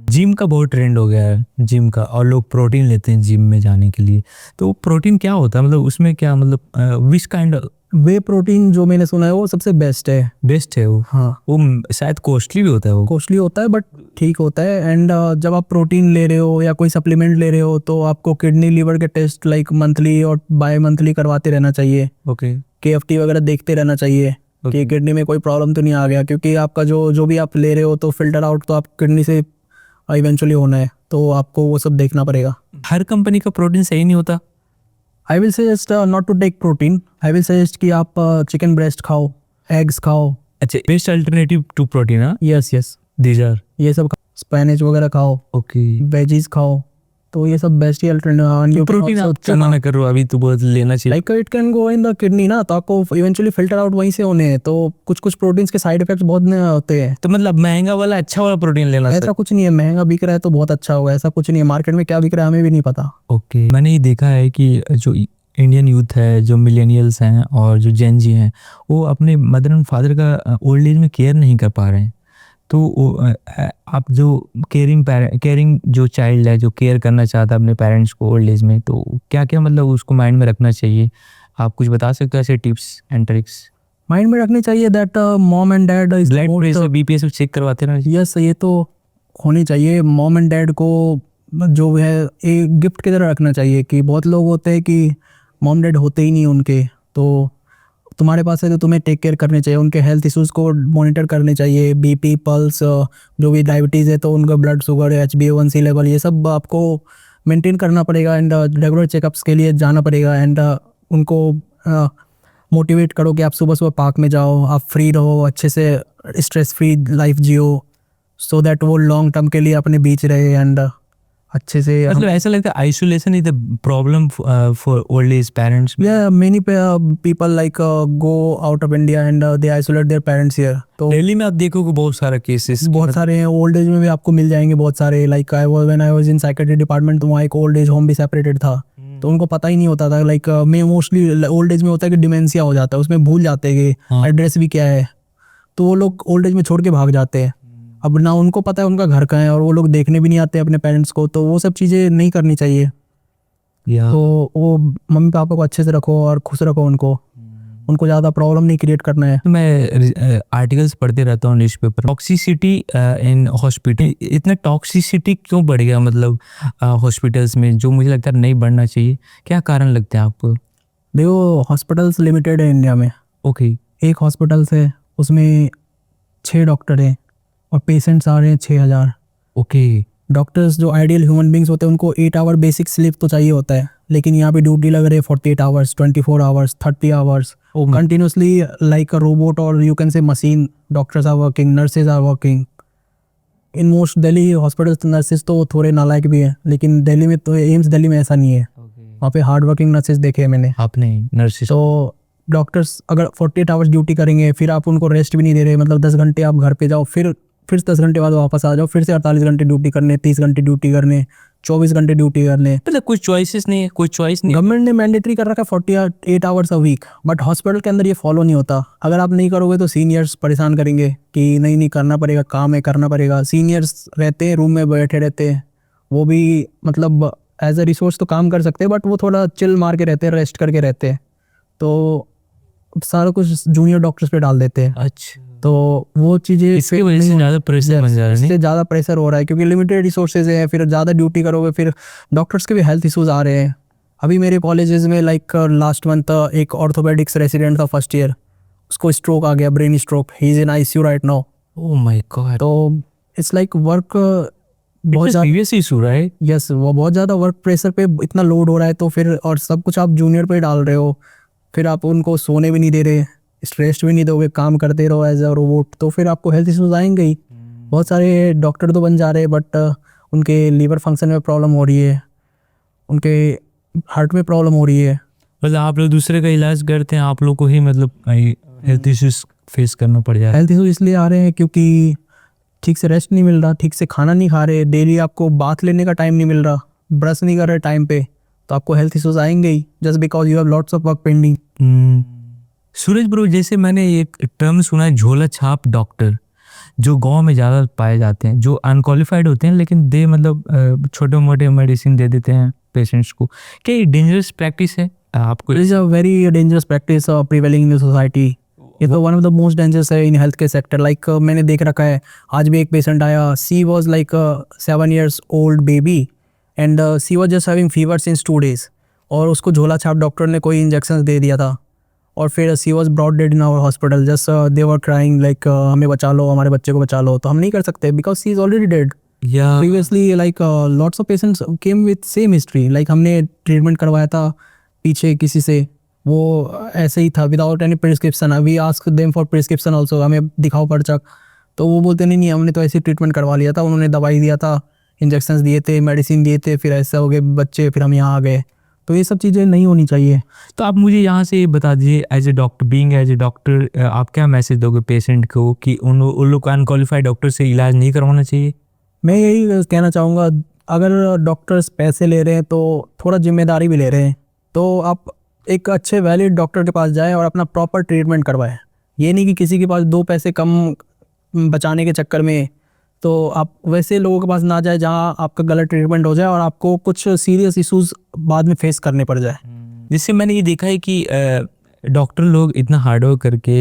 जिम का बहुत ट्रेंड हो गया है, जिम का, और लोग प्रोटीन लेते हैं जिम में जाने के लिए। तो प्रोटीन क्या होता है, मतलब उसमें क्या, मतलब विच काइंड? वे प्रोटीन जो मैंने सुना है वो सबसे बेस्ट है। बेस्ट है वो? हाँ, वो शायद कॉस्टली भी होता है, वो कॉस्टली होता है बट ठीक होता है। एंड जब आप प्रोटीन ले रहे हो या कोई सप्लीमेंट ले रहे हो तो आपको किडनी लीवर के टेस्ट लाइक मंथली और बाय मंथली करवाते रहना चाहिए। ओके, KFT वगैरह देखते रहना चाहिए कि किडनी में कोई प्रॉब्लम तो नहीं आ गया, क्योंकि आपका जो भी आप ले रहे हो तो फिल्टर आउट तो आप किडनी से इवेंचुअली होना है, तो आपको वो सब देखना पड़ेगा। हर कंपनी का प्रोटीन सही नहीं होता। I will suggest not to take protein, I will suggest कि आप चिकन ब्रेस्ट खाओ, एग्स खाओ। अच्छा, बेस्ट अल्टरनेटिव टू प्रोटीन? हाँ, यस दीज आर, ये सब स्पिनच वगैरह खाओ, ओके, वेजीज खाओ, तो ये सब बेस्ट ही अल्टरनेटिव। प्रोटीन आप ना करो अभी तो बहुत लेना चाहिए, like it can go in the kidney ना, तो आपको इवेंचुअली फिल्टर आउट वहीं से होने हैं, तो कुछ प्रोटीन्स के साइड इफेक्ट्स बहुत होते हैं। तो मतलब महंगा वाला अच्छा वाला प्रोटीन लेना? ऐसा कुछ नहीं है, महंगा बिक रहा है तो बहुत अच्छा होगा, ऐसा कुछ नहीं है। मार्केट में क्या बिक रहा है हमें भी नहीं पता। ओके, मैंने ये देखा है कि जो इंडियन यूथ है, जो मिलेनियल्स हैं और जो जेन जी हैं, वो अपने मदर एंड फादर का ओल्ड एज में केयर नहीं कर पा रहे हैं। तो आप जो केयरिंग जो चाइल्ड है, जो केयर करना चाहता है अपने पेरेंट्स को ओल्ड एज में, तो क्या क्या मतलब उसको माइंड में रखना चाहिए? आप कुछ बता सकते हो ऐसे टिप्स एंड ट्रिक्स? माइंड में रखनी चाहिए that mom and dad is blood pressure, BPs check करवाते ना? यस, ये तो होनी चाहिए। मॉम एंड डैड को जो है एक गिफ्ट की तरह रखना चाहिए, कि बहुत लोग होते हैं कि मॉम डैड होते ही नहीं उनके, तो तुम्हारे पास है तो तुम्हें टेक केयर करनी चाहिए, उनके हेल्थ इश्यूज़ को मॉनिटर करने चाहिए, बीपी, पल्स, जो भी डायबिटीज़ है तो उनका ब्लड शुगर, HbA1c लेवल, ये सब आपको मेंटेन करना पड़ेगा। एंड रेगुलर चेकअप्स के लिए जाना पड़ेगा। एंड उनको मोटिवेट करो कि आप सुबह सुबह पार्क में जाओ, आप फ्री रहो, अच्छे से stress free life Jio, so that वो लॉन्ग टर्म के लिए अपने बीच रहे एंड अच्छे से। मतलब ऐसा लगता है isolation is the problem for old age parents? Yeah, many people like go out of India and they isolate their parents here. तो दिल्ली में आप देखोगे बहुत सारा केसेस, बहुत सारे हैं, ओल्ड एज में भी आपको मिल जाएंगे बहुत सारे। Like when I was in psychiatry department, तो वहाँ एक ओल्ड एज होम भी सेपरेटेड था, तो उनको पता ही नहीं होता था। लाइक मैं मोस्टली ओल्ड एज में होता है कि डिमेंशिया हो जाता है, उसमें भूल जाते हैं कि एड्रेस भी क्या है, तो वो लोग ओल्ड एज में छोड़ के भाग जाते हैं। अब ना उनको पता है उनका घर कहाँ है, और वो लोग देखने भी नहीं आते अपने पेरेंट्स को, तो वो सब चीज़ें नहीं करनी चाहिए। या तो वो मम्मी पापा को अच्छे से रखो और खुश रखो उनको ज़्यादा प्रॉब्लम नहीं क्रिएट करना है। मैं आर्टिकल्स पढ़ते रहता हूँ न्यूज़पेपर, टॉक्सिसिटी इन हॉस्पिटल, इतना टॉक्सिसिटी क्यों बढ़ गया मतलब हॉस्पिटल्स में, जो मुझे लगता है नहीं बढ़ना चाहिए, क्या कारण लगते हैं आपको? देखो हॉस्पिटल्स लिमिटेड है इंडिया में। ओके। एक हॉस्पिटल्स है उसमें 6 डॉक्टर हैं और पेशेंट्स आ रहे हैं 6000। ओके। डॉक्टर्स जो आइडियल ह्यूमन बींग्स होते हैं उनको 8 आवर बेसिक स्लीप तो चाहिए होता है, लेकिन यहाँ पे ड्यूटी लग रही है 48 hours, 24 hours, 30 hours continuously, like a robot, और you can say machine. Doctors are working, nurses are working in most Delhi hospitals. Nurses तो थोड़े नालायक भी हैं, लेकिन दिल्ली में तो, एम्स दिल्ली में ऐसा नहीं है। वहाँ पे हार्ड वर्किंग नर्सेज देखे हैं मैंने। आपने नर्सिस? तो डॉक्टर्स अगर 48 आवर्स ड्यूटी करेंगे, फिर आप उनको रेस्ट भी नहीं दे रहे, मतलब 10 घंटे आप घर पे जाओ, फिर 10 घंटे बाद वापस आ जाओ, फिर से 48 घंटे ड्यूटी करने, 30 घंटे ड्यूटी करने, 24 घंटे ड्यूटी करने। मतलब कोई चॉइसेस नहीं है, कोई चॉइस नहीं। गवर्नमेंट ने मैंडेटरी कर रखा है 48 hours a week, but hospital के अंदर ये फॉलो नहीं होता। अगर आप नहीं करोगे तो सीनियर्स परेशान करेंगे कि नहीं नहीं करना पड़ेगा, काम है करना पड़ेगा। सीनियर्स रहते हैं रूम में बैठे रहते हैं, वो भी मतलब एज अ रिसोर्स तो काम कर सकते हैं, बट वो थोड़ा चिल मार के रहते हैं, रेस्ट करके रहते हैं, तो सारा कुछ जूनियर डॉक्टर्स पे डाल देते हैं। अच्छा। तो वो चीज़ें इसकी वजह से ज़्यादा प्रेशर बन जा रहा है। इससे ज़्यादा प्रेशर हो रहा है क्योंकि लिमिटेड रिसोर्सेज है, फिर ज़्यादा ड्यूटी करोगे, फिर डॉक्टर्स के भी हेल्थ इश्यूज आ रहे हैं। अभी मेरे कॉलेजेस में लाइक लास्ट मंथ एक ऑर्थोपेडिक्स रेसिडेंट था फर्स्ट ईयर, उसको स्ट्रोक आ गया, brain stroke. He is in ICU right now. Oh my God. तो इट्स लाइक वर्क बहुत सीरियस इशू रहा है। यस, वो बहुत ज़्यादा वर्क प्रेशर पे इतना लोड हो रहा है, तो फिर और सब कुछ आप जूनियर पे डाल रहे हो, फिर आप उनको सोने भी नहीं दे रहे, स्ट्रेस भी नहीं दोगे, काम करते रहो एज अ रोबोट, तो फिर आपको हेल्थ इश्यूज आएंगे ही। बहुत सारे डॉक्टर तो बन जा रहे हैं, बट उनके लीवर फंक्शन में प्रॉब्लम हो रही है, उनके हार्ट में प्रॉब्लम हो रही है। मतलब आप लोग दूसरे का इलाज करते हैं, आप लोग को ही मतलब हेल्थ इश्यूज फेस करना पड़ जाए। हेल्थ इशू इसलिए आ रहे हैं क्योंकि ठीक से रेस्ट नहीं मिल रहा, ठीक से खाना नहीं खा रहे, डेली आपको बाथ लेने का टाइम नहीं मिल रहा, ब्रश नहीं कर रहे टाइम पे, तो आपको हेल्थ इश्यूज आएंगे ही, just because you have lots of work pending. Suraj bro, जैसे मैंने एक टर्म सुना है, झोला छाप डॉक्टर, जो गांव में ज़्यादा पाए जाते हैं, जो अनक्वालिफाइड होते हैं, लेकिन दे मतलब छोटे मोटे मेडिसिन दे देते हैं पेशेंट्स को। क्या ये डेंजरस प्रैक्टिस है आपको? It is a very dangerous practice prevailing in the society. ये तो one of the most dangerous है इन हेल्थ के सेक्टर। लाइक मैंने देख रखा है, आज भी एक पेशेंट आया, she was like 7 years old baby and she was just having fever since 2 days, और उसको झोला छाप डॉक्टर ने कोई इंजेक्शन दे दिया था, और फिर she was brought dead in our hospital. Just they were crying like हमें बचा लो, हमारे बच्चे को बचा लो, तो हम नहीं कर सकते because she is already dead. या previously like lots of patients came with same history, like हमने ट्रीटमेंट करवाया था पीछे किसी से, वो ऐसे ही था without any prescription. We ask them for prescription also, हमें दिखाओ पर्चा, तो वो बोलते नहीं नहीं हमने तो ऐसे ट्रीटमेंट करवा लिया था, उन्होंने दवाई दिया था, इंजेक्शंस दिए थे, मेडिसिन दिए थे, फिर ऐसा हो गए बच्चे, फिर हम यहाँ आ गए। तो ये सब चीज़ें नहीं होनी चाहिए। तो आप मुझे यहाँ से बता दीजिए, as a doctor, being as a doctor, आप क्या मैसेज दोगे पेशेंट को कि उन लोग को अनक्वालिफाइड डॉक्टर से इलाज नहीं करवाना चाहिए? मैं यही कहना चाहूँगा, अगर डॉक्टर्स पैसे ले रहे हैं तो थोड़ा जिम्मेदारी भी ले रहे हैं, तो आप एक अच्छे वैलिड डॉक्टर के पास जाएं और अपना प्रॉपर ट्रीटमेंट करवाएं। ये नहीं कि किसी के पास 2 पैसे कम बचाने के चक्कर में तो आप वैसे लोगों के पास ना जाए जहां आपका गलत ट्रीटमेंट हो जाए और आपको कुछ सीरियस इश्यूज बाद में फेस करने पड़ जाए। जिससे मैंने ये देखा है कि डॉक्टर लोग इतना हार्डवर्क करके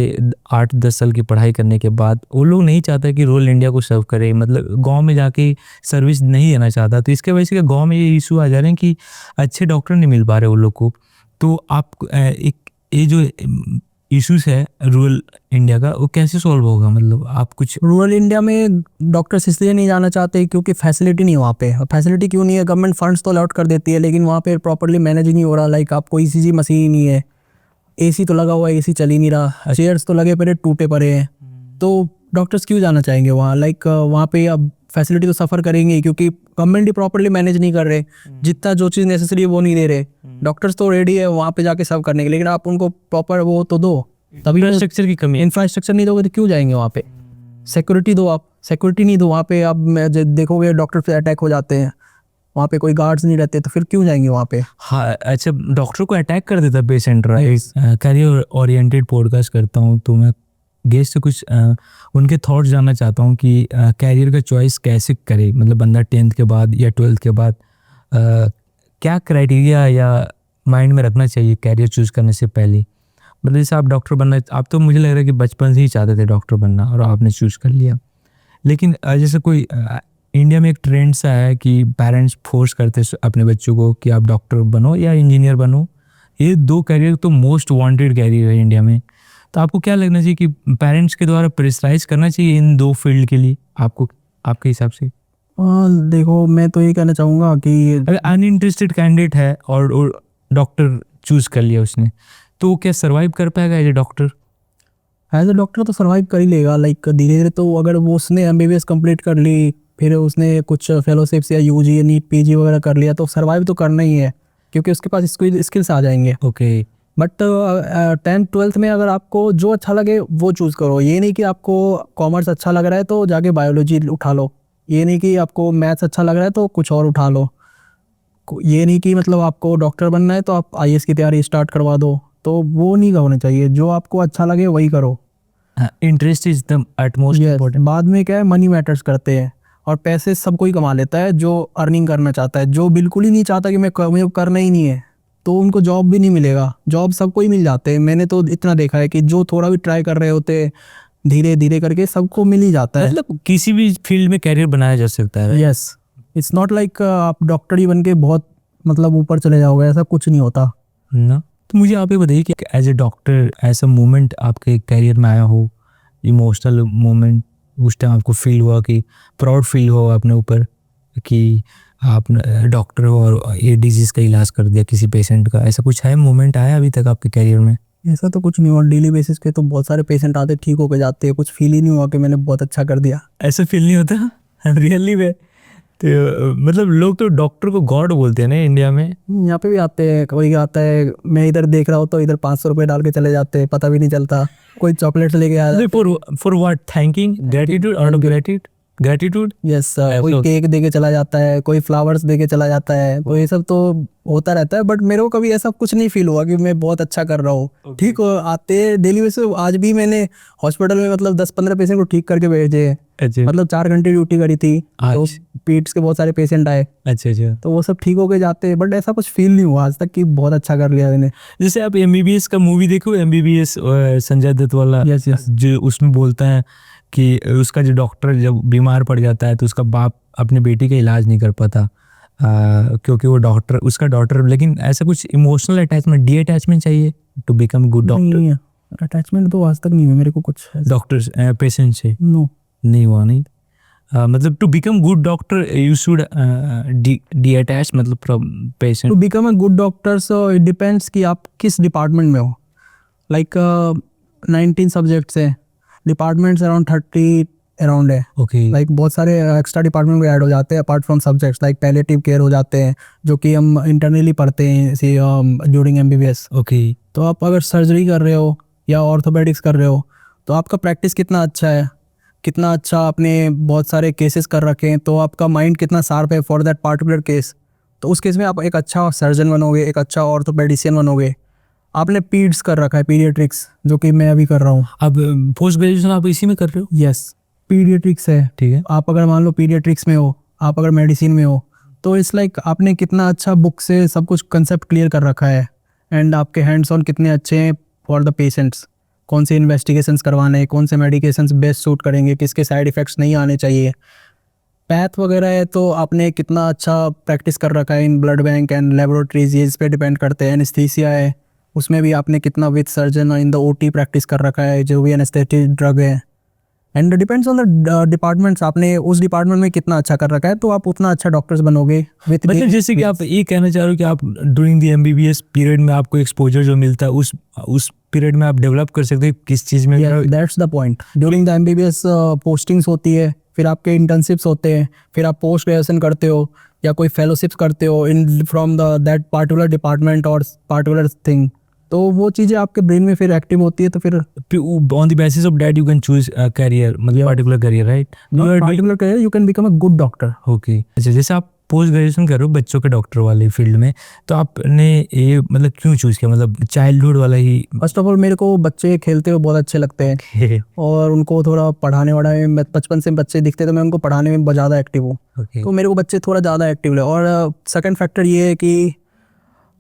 8-10 साल की पढ़ाई करने के बाद वो लोग नहीं चाहता कि रूरल इंडिया को सर्व करे, मतलब गांव में जाके सर्विस नहीं देना चाहता। तो इसके वजह से गांव में ये इशू आ जा रहे हैं कि अच्छे डॉक्टर नहीं मिल पा रहे उन लोग को। तो आप एक ये जो इश्यूज है रूरल इंडिया का, वो कैसे सॉल्व होगा? मतलब आप कुछ रूरल इंडिया में डॉक्टर्स इसलिए नहीं जाना चाहते क्योंकि फैसिलिटी नहीं है वहाँ पे। फैसिलिटी क्यों नहीं है? गवर्नमेंट फंड्स तो अलॉट कर देती है, लेकिन वहाँ पे प्रॉपरली मैनेज नहीं हो रहा। लाइक आपको ईसीजी मशीन नहीं है, एसी तो लगा हुआ है, एसी चल ही नहीं रहा, चेयर्स तो लगे पड़े टूटे पड़े हैं, तो डॉक्टर्स क्यों जाना चाहेंगे वहाँ? लाइक वहाँ पे अब फैसिलिटी तो सफ़र करेंगे क्योंकि गवर्नमेंट ही प्रॉपरली मैनेज नहीं कर रहे, जितना जो चीज़ नेसेसरी है वो नहीं दे रहे। डॉक्टर्स तो रेडी है वहाँ पे जाके सर्व करने के, लेकिन आप उनको प्रॉपर वो तो दो, तभी इंफ्रास्ट्रक्चर की कमी है। इंफ्रास्ट्रक्चर नहीं दोगे तो क्यों जाएंगे वहाँ पे? सिक्योरिटी दो, आप सिक्योरिटी नहीं दो वहाँ पे, आप देखोगे डॉक्टर पे अटैक हो जाते हैं, वहाँ पे कोई गार्ड्स नहीं रहते, तो फिर क्यों जाएंगे वहाँ पे? हाँ, अच्छा, डॉक्टर को अटैक कर देता patient, right? Career oriented podcast करता हूँ, तो मैं गेस्ट से कुछ उनके थॉट्स जानना चाहता हूँ कि कैरियर का चॉइस कैसे करे, मतलब बंदा 10th के बाद या 12th के बाद क्या क्राइटेरिया या माइंड में रखना चाहिए कैरियर चूज़ करने से पहले। मतलब जैसे आप डॉक्टर बनना, आप तो मुझे लग रहा है कि बचपन से ही चाहते थे डॉक्टर बनना और आपने चूज़ कर लिया, लेकिन जैसे कोई इंडिया में एक ट्रेंड सा है कि पेरेंट्स फोर्स करते अपने बच्चों को कि आप डॉक्टर बनो या इंजीनियर बनो। ये दो कैरियर तो मोस्ट वांटेड कैरियर है इंडिया में। तो आपको क्या लगना चाहिए कि पेरेंट्स के द्वारा प्रेशराइज करना चाहिए इन दो फील्ड के लिए, आपको आपके हिसाब से? देखो, मैं तो ये कहना चाहूँगा कि अगर अनइंटरेस्टेड कैंडिडेट है और डॉक्टर चूज़ कर लिया उसने, तो वो क्या सर्वाइव कर पाएगा as a doctor? As a doctor तो सर्वाइव कर ही लेगा। लाइक धीरे धीरे तो अगर वो उसने एमबीबीएस कंप्लीट कर ली, फिर उसने कुछ फेलोशिप्स या यूजी नीट पीजी वगैरह कर लिया, तो सर्वाइव तो करना ही है, क्योंकि उसके पास स्किल्स आ जाएंगे। ओके। बट 10th-12th में अगर आपको जो अच्छा लगे वो चूज़ करो। ये नहीं कि आपको कॉमर्स अच्छा लग रहा है तो जाके बायोलॉजी उठा लो, ये नहीं कि आपको मैथ्स अच्छा लग रहा है तो कुछ और उठा लो, ये नहीं कि मतलब आपको डॉक्टर बनना है तो आप आईएएस की तैयारी स्टार्ट करवा दो। तो वो नहीं होना चाहिए, जो आपको अच्छा लगे वही करो। Interest is the utmost important. बाद में क्या है, मनी मैटर्स करते हैं, और पैसे सब कोई कमा लेता है जो अर्निंग करना चाहता है। जो बिल्कुल ही नहीं चाहता कि मुझे करना ही नहीं है, तो उनको जॉब भी नहीं मिलेगा। जॉब सबको ही मिल जाते हैं। मैंने तो इतना देखा है कि जो थोड़ा भी ट्राई कर रहे होते, धीरे धीरे करके सबको मिल ही जाता है। मतलब किसी भी फील्ड में कैरियर बनाया जा सकता है। यस, इट्स नॉट लाइक आप डॉक्टर ही बन के बहुत मतलब ऊपर चले जाओगे, ऐसा कुछ नहीं होता ना। तो मुझे आप ये बताइए कि एज ए डॉक्टर ऐसा मोमेंट आपके कैरियर में आया हो, इमोशनल मोमेंट, उस टाइम आपको फील हुआ कि प्राउड फील हुआ अपने ऊपर कि आप डॉक्टर हो और ये डिजीज़ का इलाज कर दिया किसी पेशेंट का, ऐसा कुछ है मोमेंट आया अभी तक आपके कैरियर में? ऐसा तो कुछ नहीं हुआ। डेली बेसिस पे तो बहुत सारे पेशेंट आते, ठीक होके जाते हैं, कुछ फील ही नहीं हुआ कि मैंने बहुत अच्छा कर दिया। ऐसा फील नहीं होता रियली में? तो मतलब लोग तो डॉक्टर को गॉड बोलते हैं ना इंडिया में। यहाँ पे भी आते हैं, कोई आता है, मैं इधर देख रहा हूँ तो इधर 500 रुपये डाल के चले जाते हैं, पता भी नहीं चलता। कोई चॉकलेट लेके आया, for what? Thanking, gratitude, out of gratitude. Yes, कोई केक दे के चला जाता है, कोई फ्लावर्स दे के चला जाता है, तो ये सब तो होता रहता है। बट मेरे को कभी ऐसा कुछ नहीं फील हुआ कि मैं बहुत अच्छा कर रहा हूँ। ठीक आते हैं डेली बेसिस। आज भी मैंने हॉस्पिटल में मतलब 10-15 पेशेंट को ठीक करके भेजे हैं। मतलब 4 घंटे ड्यूटी करी थी, तो पीट्स के बहुत सारे पेशेंट आए। अच्छा, तो वो सब ठीक होके जाते हैं। बट ऐसा कुछ फील नहीं हुआ आज तक कि बहुत अच्छा कर लिया मैंने। जैसे आप एमबीबीएस का मूवी देखो, एमबीबीएस संजय दत्त वाला, जो उसमें बोलता है कि उसका जो डॉक्टर जब बीमार पड़ जाता है तो उसका बाप अपनी बेटी का इलाज नहीं कर पाता क्योंकि वो डॉक्टर, उसका डॉक्टर। लेकिन ऐसा कुछ इमोशनल अटैचमेंट, डी अटैचमेंट चाहिए to become good doctor? Attachment तो आज तक नहीं हुआ मेरे को कुछ डॉक्टर पेशेंट से। नो, नहीं हुआ। नहीं मतलब to become good doctor you should detach, मतलब patient. To become a good doctor so it depends कि आप किस डिपार्टमेंट में हो। लाइक 19 सब्जेक्ट्स है, डिपार्टमेंट्स अराउंड 30 अराउंड है। ओके। लाइक बहुत सारे एक्स्ट्रा डिपार्टमेंट भी ऐड हो जाते हैं apart from subjects. Like palliative care हो जाते हैं, जो कि हम इंटरनली पढ़ते हैं ड्यूरिंग एमबीबीएस। ओके। तो आप अगर सर्जरी कर रहे हो या ऑर्थोपेडिक्स कर रहे हो, तो आपका प्रैक्टिस कितना अच्छा है, कितना अच्छा आपने बहुत सारे केसेस कर रखे हैं, तो आपका माइंड कितना शार्प है फॉर दैट पार्टिकुलर केस। तो उस केस में आप एक अच्छा सर्जन बनोगे, एक अच्छा ऑर्थोपेडिशियन बनोगे। आपने पीड्स कर रखा है, पीडियाट्रिक्स, जो कि मैं अभी कर रहा हूँ। अब पोस्ट ग्रेजुएशन आप इसी में कर रहे हो? यस, पीडियाट्रिक्स है। ठीक है। आप अगर मान लो पीडियाट्रिक्स में हो, आप अगर मेडिसिन में हो, तो इट्स लाइक आपने कितना अच्छा बुक से सब कुछ कंसेप्ट क्लियर कर रखा है, एंड आपके हैंड्स ऑन कितने अच्छे हैं फॉर द पेशेंट्स। कौन से इन्वेस्टिगेशंस करवाने हैं, कौन से मेडिकेशंस बेस्ट सूट करेंगे, किसके साइड इफ़ेक्ट्स नहीं आने चाहिए। पैथ वगैरह है तो आपने कितना अच्छा प्रैक्टिस कर रखा है in blood bank and laboratories, ये इस पे डिपेंड करते हैं। एनेस्थीसिया है, उसमें भी आपने कितना with surgeon in the OT practice कर रखा है, जो भी एनेस्थेटिक ड्रग है। And depends on the departments, आपने उस डिपार्टमेंट में कितना अच्छा कर रखा है, तो आप उतना अच्छा डॉक्टर्स बनोगे। मतलब जैसे कि आप ये कहना चाह रहे हो कि आप ड्यूरिंग द एमबीबीएस पीरियड में आपको एक्सपोजर जो मिलता है उस पीरियड में आप डेवलप कर सकते हो किस चीज़ में? That's the point. During the MBBS postings होती है, फिर आपके इंटर्नशिप्स होते हैं, फिर आप पोस्ट ग्रेजुएशन करते हो या कोई फेलोशिप्स करते हो in from the that particular department और पार्टिकुलर थिंग। तो वो चीज़ें आपके ब्रेन में फिर एक्टिव होती है, तो फिर on the basis of that you can choose career, मतलब particular career, right? Particular career, you can become a good doctor. Okay. अच्छा, जैसे आप पोस्ट ग्रेजुएशन कर रहे हो बच्चों के डॉक्टर वाले फील्ड में, तो आपने ये मतलब क्यों चूज़ किया, मतलब चाइल्डहुड वाला ही? फर्स्ट ऑफ ऑल मेरे को बच्चे खेलते हुए बहुत अच्छे लगते हैं और उनको थोड़ा पढ़ाने वढ़ाने में, बचपन से बच्चे दिखते तो मैं उनको पढ़ाने में बहुत ज़्यादा एक्टिव हूँ। तो मेरे को बच्चे थोड़ा ज़्यादा एक्टिव है। और सेकंड फैक्टर ये है कि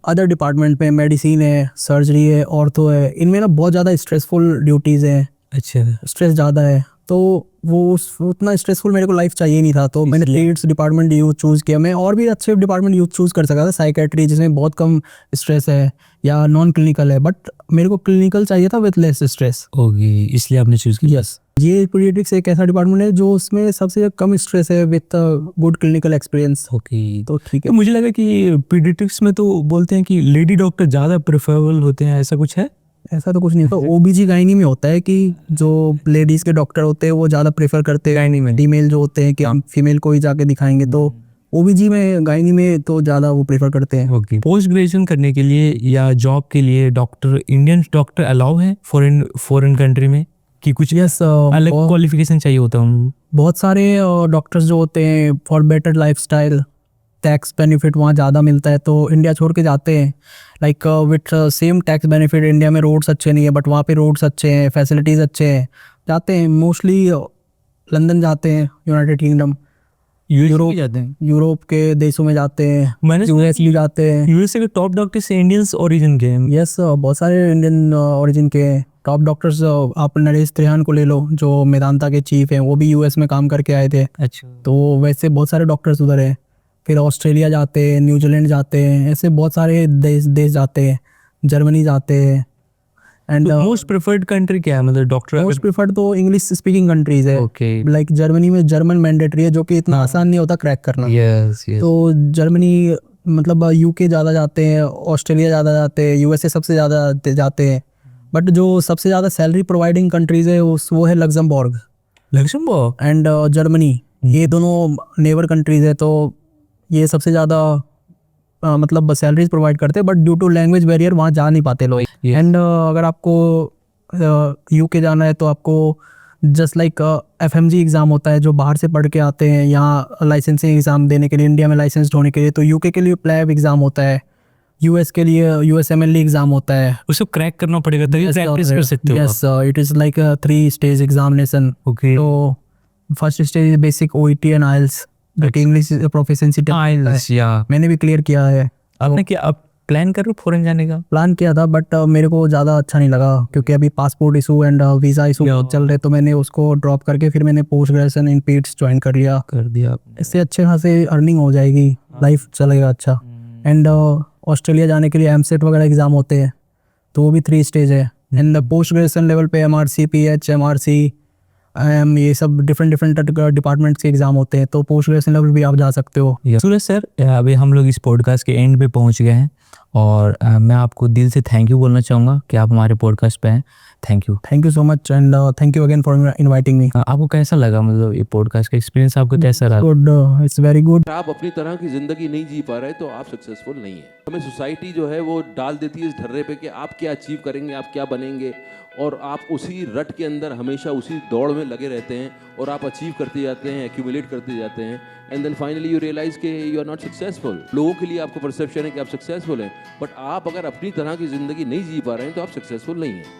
अदर डिपार्टमेंट में मेडिसिन है, सर्जरी है, ऑर्थो है, इनमें ना बहुत ज़्यादा स्ट्रेसफुल ड्यूटीज़ हैं। अच्छा, स्ट्रेस ज़्यादा है, तो वो उतना स्ट्रेसफुल मेरे को लाइफ चाहिए नहीं था, तो मैंने पीड्स डिपार्टमेंट यूथ चूज़ किया। मैं और भी अच्छे डिपार्टमेंट यूथ चूज़ कर सकता था, साइकेट्री जिसमें बहुत कम स्ट्रेस है या नॉन क्लिनिकल है, बट मेरे को क्लिनिकल चाहिए था विद लेस स्ट्रेस। ओके, इसलिए आपने चूज़ किया। यस, ये पीडियाट्रिक्स एक ऐसा डिपार्टमेंट है जो उसमें सबसे कम स्ट्रेस है with good clinical experience. Okay, तो ठीक तो है। मुझे लगा कि पीडियाट्रिक्स में तो बोलते हैं कि लेडी डॉक्टर ज़्यादा प्रेफरेबल होते हैं, ऐसा कुछ है? ऐसा तो कुछ नहीं होता। ओबीजी गायनी में होता है कि जो लेडीज़ के डॉक्टर होते हैं वो ज़्यादा प्रेफर करते हैं गायनी में, फीमेल जो होते हैं कि हम फीमेल को ही जाके दिखाएंगे, तो ओबीजी में गायनी में तो ज़्यादा वो प्रेफर करते हैं। ओके, पोस्ट ग्रेजुएशन करने के लिए या जॉब के लिए डॉक्टर, इंडियन डॉक्टर अलाउ है फॉरेन कंट्री में कि कुछ अलग क्वालिफिकेशन चाहिए होता है उनको? बहुत सारे डॉक्टर्स जो होते हैं for better lifestyle, tax benefit वहाँ ज़्यादा मिलता है तो इंडिया छोड़ के जाते हैं। Like with same tax benefit, India में रोड्स अच्छे नहीं है बट वहाँ पे रोड्स अच्छे हैं, फैसिलिटीज़ अच्छे हैं, जाते हैं। मोस्टली लंदन जाते हैं, यूनाइटेड किंगडम, यूरोप जाते हैं, यूरोप के देशों में जाते हैं, मैंने यूएस भी जाते हैं। यूएसए के टॉप डॉक्टर से इंडियंस ओरिजिन के हैं। यस, बहुत सारे इंडियन ओरिजिन के टॉप डॉक्टर्स। आप नरेश त्रिहान को ले लो जो मेदांता के चीफ हैं, वो भी यूएस में काम करके आए थे। अच्छा, तो वैसे बहुत सारे डॉक्टर्स उधर हैं। फिर ऑस्ट्रेलिया जाते हैं, न्यूजीलैंड जाते हैं, ऐसे बहुत सारे देश जाते हैं, जर्मनी जाते हैं। एंड मोस्ट प्रेफर्ड कंट्री क्या है, मतलब डॉक्टर? मोस्ट प्रिफर्ड तो इंग्लिश स्पीकिंग कंट्रीज है। ओके, लाइक जर्मनी में जर्मन मैंडेटरी है जो कि इतना आसान नहीं होता क्रैक करना। Yes yes. तो जर्मनी मतलब यूके ज़्यादा जाते हैं, ऑस्ट्रेलिया ज़्यादा जाते हैं, यूएसए सबसे ज़्यादा जाते हैं। बट जो सबसे ज़्यादा सैलरी प्रोवाइडिंग कंट्रीज़ है वो है लग्जमबर्ग एंड जर्मनी। ये दोनों नेबर कंट्रीज़ है, तो ये सबसे ज़्यादा मतलब सैलरीज प्रोवाइड करते हैं, but due to language barrier वहाँ जा नहीं पाते लोग। एंड अगर आपको यूके जाना है तो आपको जस्ट लाइक एफएमजी एग्ज़ाम होता है जो बाहर से पढ़ के आते हैं यहाँ लाइसेंसिंग एग्ज़ाम देने के लिए, इंडिया में लाइसेंस होने के लिए, तो यूके के लिए प्लैब एग्ज़ाम होता है, यूएस के लिए यूएसएमएलई एग्ज़ाम होता है। उसको क्रैक करना पड़ेगा तभी प्रैक्टिस कर सकते हो। Yes, it is like 3 stage examination. Okay, तो first stage is basic OET and IELTS, जो कि इंग्लिश प्रोफिशिएंसी टेस्ट या मैंने भी क्लियर किया है। आपने क्या अब प्लान कर रहे हो फॉरेन जाने का? प्लान किया था बट मेरे को ज़्यादा अच्छा नहीं लगा क्योंकि अभी passport issue and visa issue चल रहे, तो मैंने उसको ड्रॉप करके फिर मैंने पोस्ट ग्रेजुएशन इन पीड्स ज्वाइन कर लिया। इससे अच्छे खासे अर्निंग हो जाएगी, लाइफ चलेगा अच्छा। एंड ऑस्ट्रेलिया जाने के लिए एमसेट वगैरह एग्ज़ाम होते हैं, तो वो भी 3 स्टेज है। एंड पोस्ट ग्रेजुएशन लेवल पे एमआरसी, पीएच, एमआरसी, ये सब डिफरेंट डिपार्टमेंट्स के एग्ज़ाम होते हैं, तो पोस्ट ग्रेजुएशन लेवल भी आप जा सकते हो। सूरज सर, अभी हम लोग इस पॉडकास्ट के एंड पे पहुंच गए हैं और मैं आपको दिल से थैंक यू बोलना चाहूँगा कि आप हमारे पॉडकास्ट पे हैं। Thank you so much and thank you again for inviting me. आपको कैसा लगा, मतलब ये पॉडकास्ट का एक्सपीरियंस आपको कैसा रहा? Good, it's very good. आप अपनी तरह की जिंदगी नहीं जी पा रहे तो आप सक्सेसफुल नहीं है। हमें सोसाइटी जो है वो डाल देती है इस ढर्रे पे कि आप क्या अचीव करेंगे, आप क्या बनेंगे, और आप उसी रट के अंदर हमेशा उसी दौड़ में लगे रहते हैं और आप अचीव करते जाते हैं, एक्यूमुलेट करते जाते हैं, and then finally you realise कि यू आर नॉट सक्सेसफुल। लोगों के लिए आपको परसेप्शन है कि आप सक्सेसफुल हैं, बट आप अगर अपनी तरह की जिंदगी नहीं जी पा रहे हैं तो आप सक्सेसफुल नहीं हैं।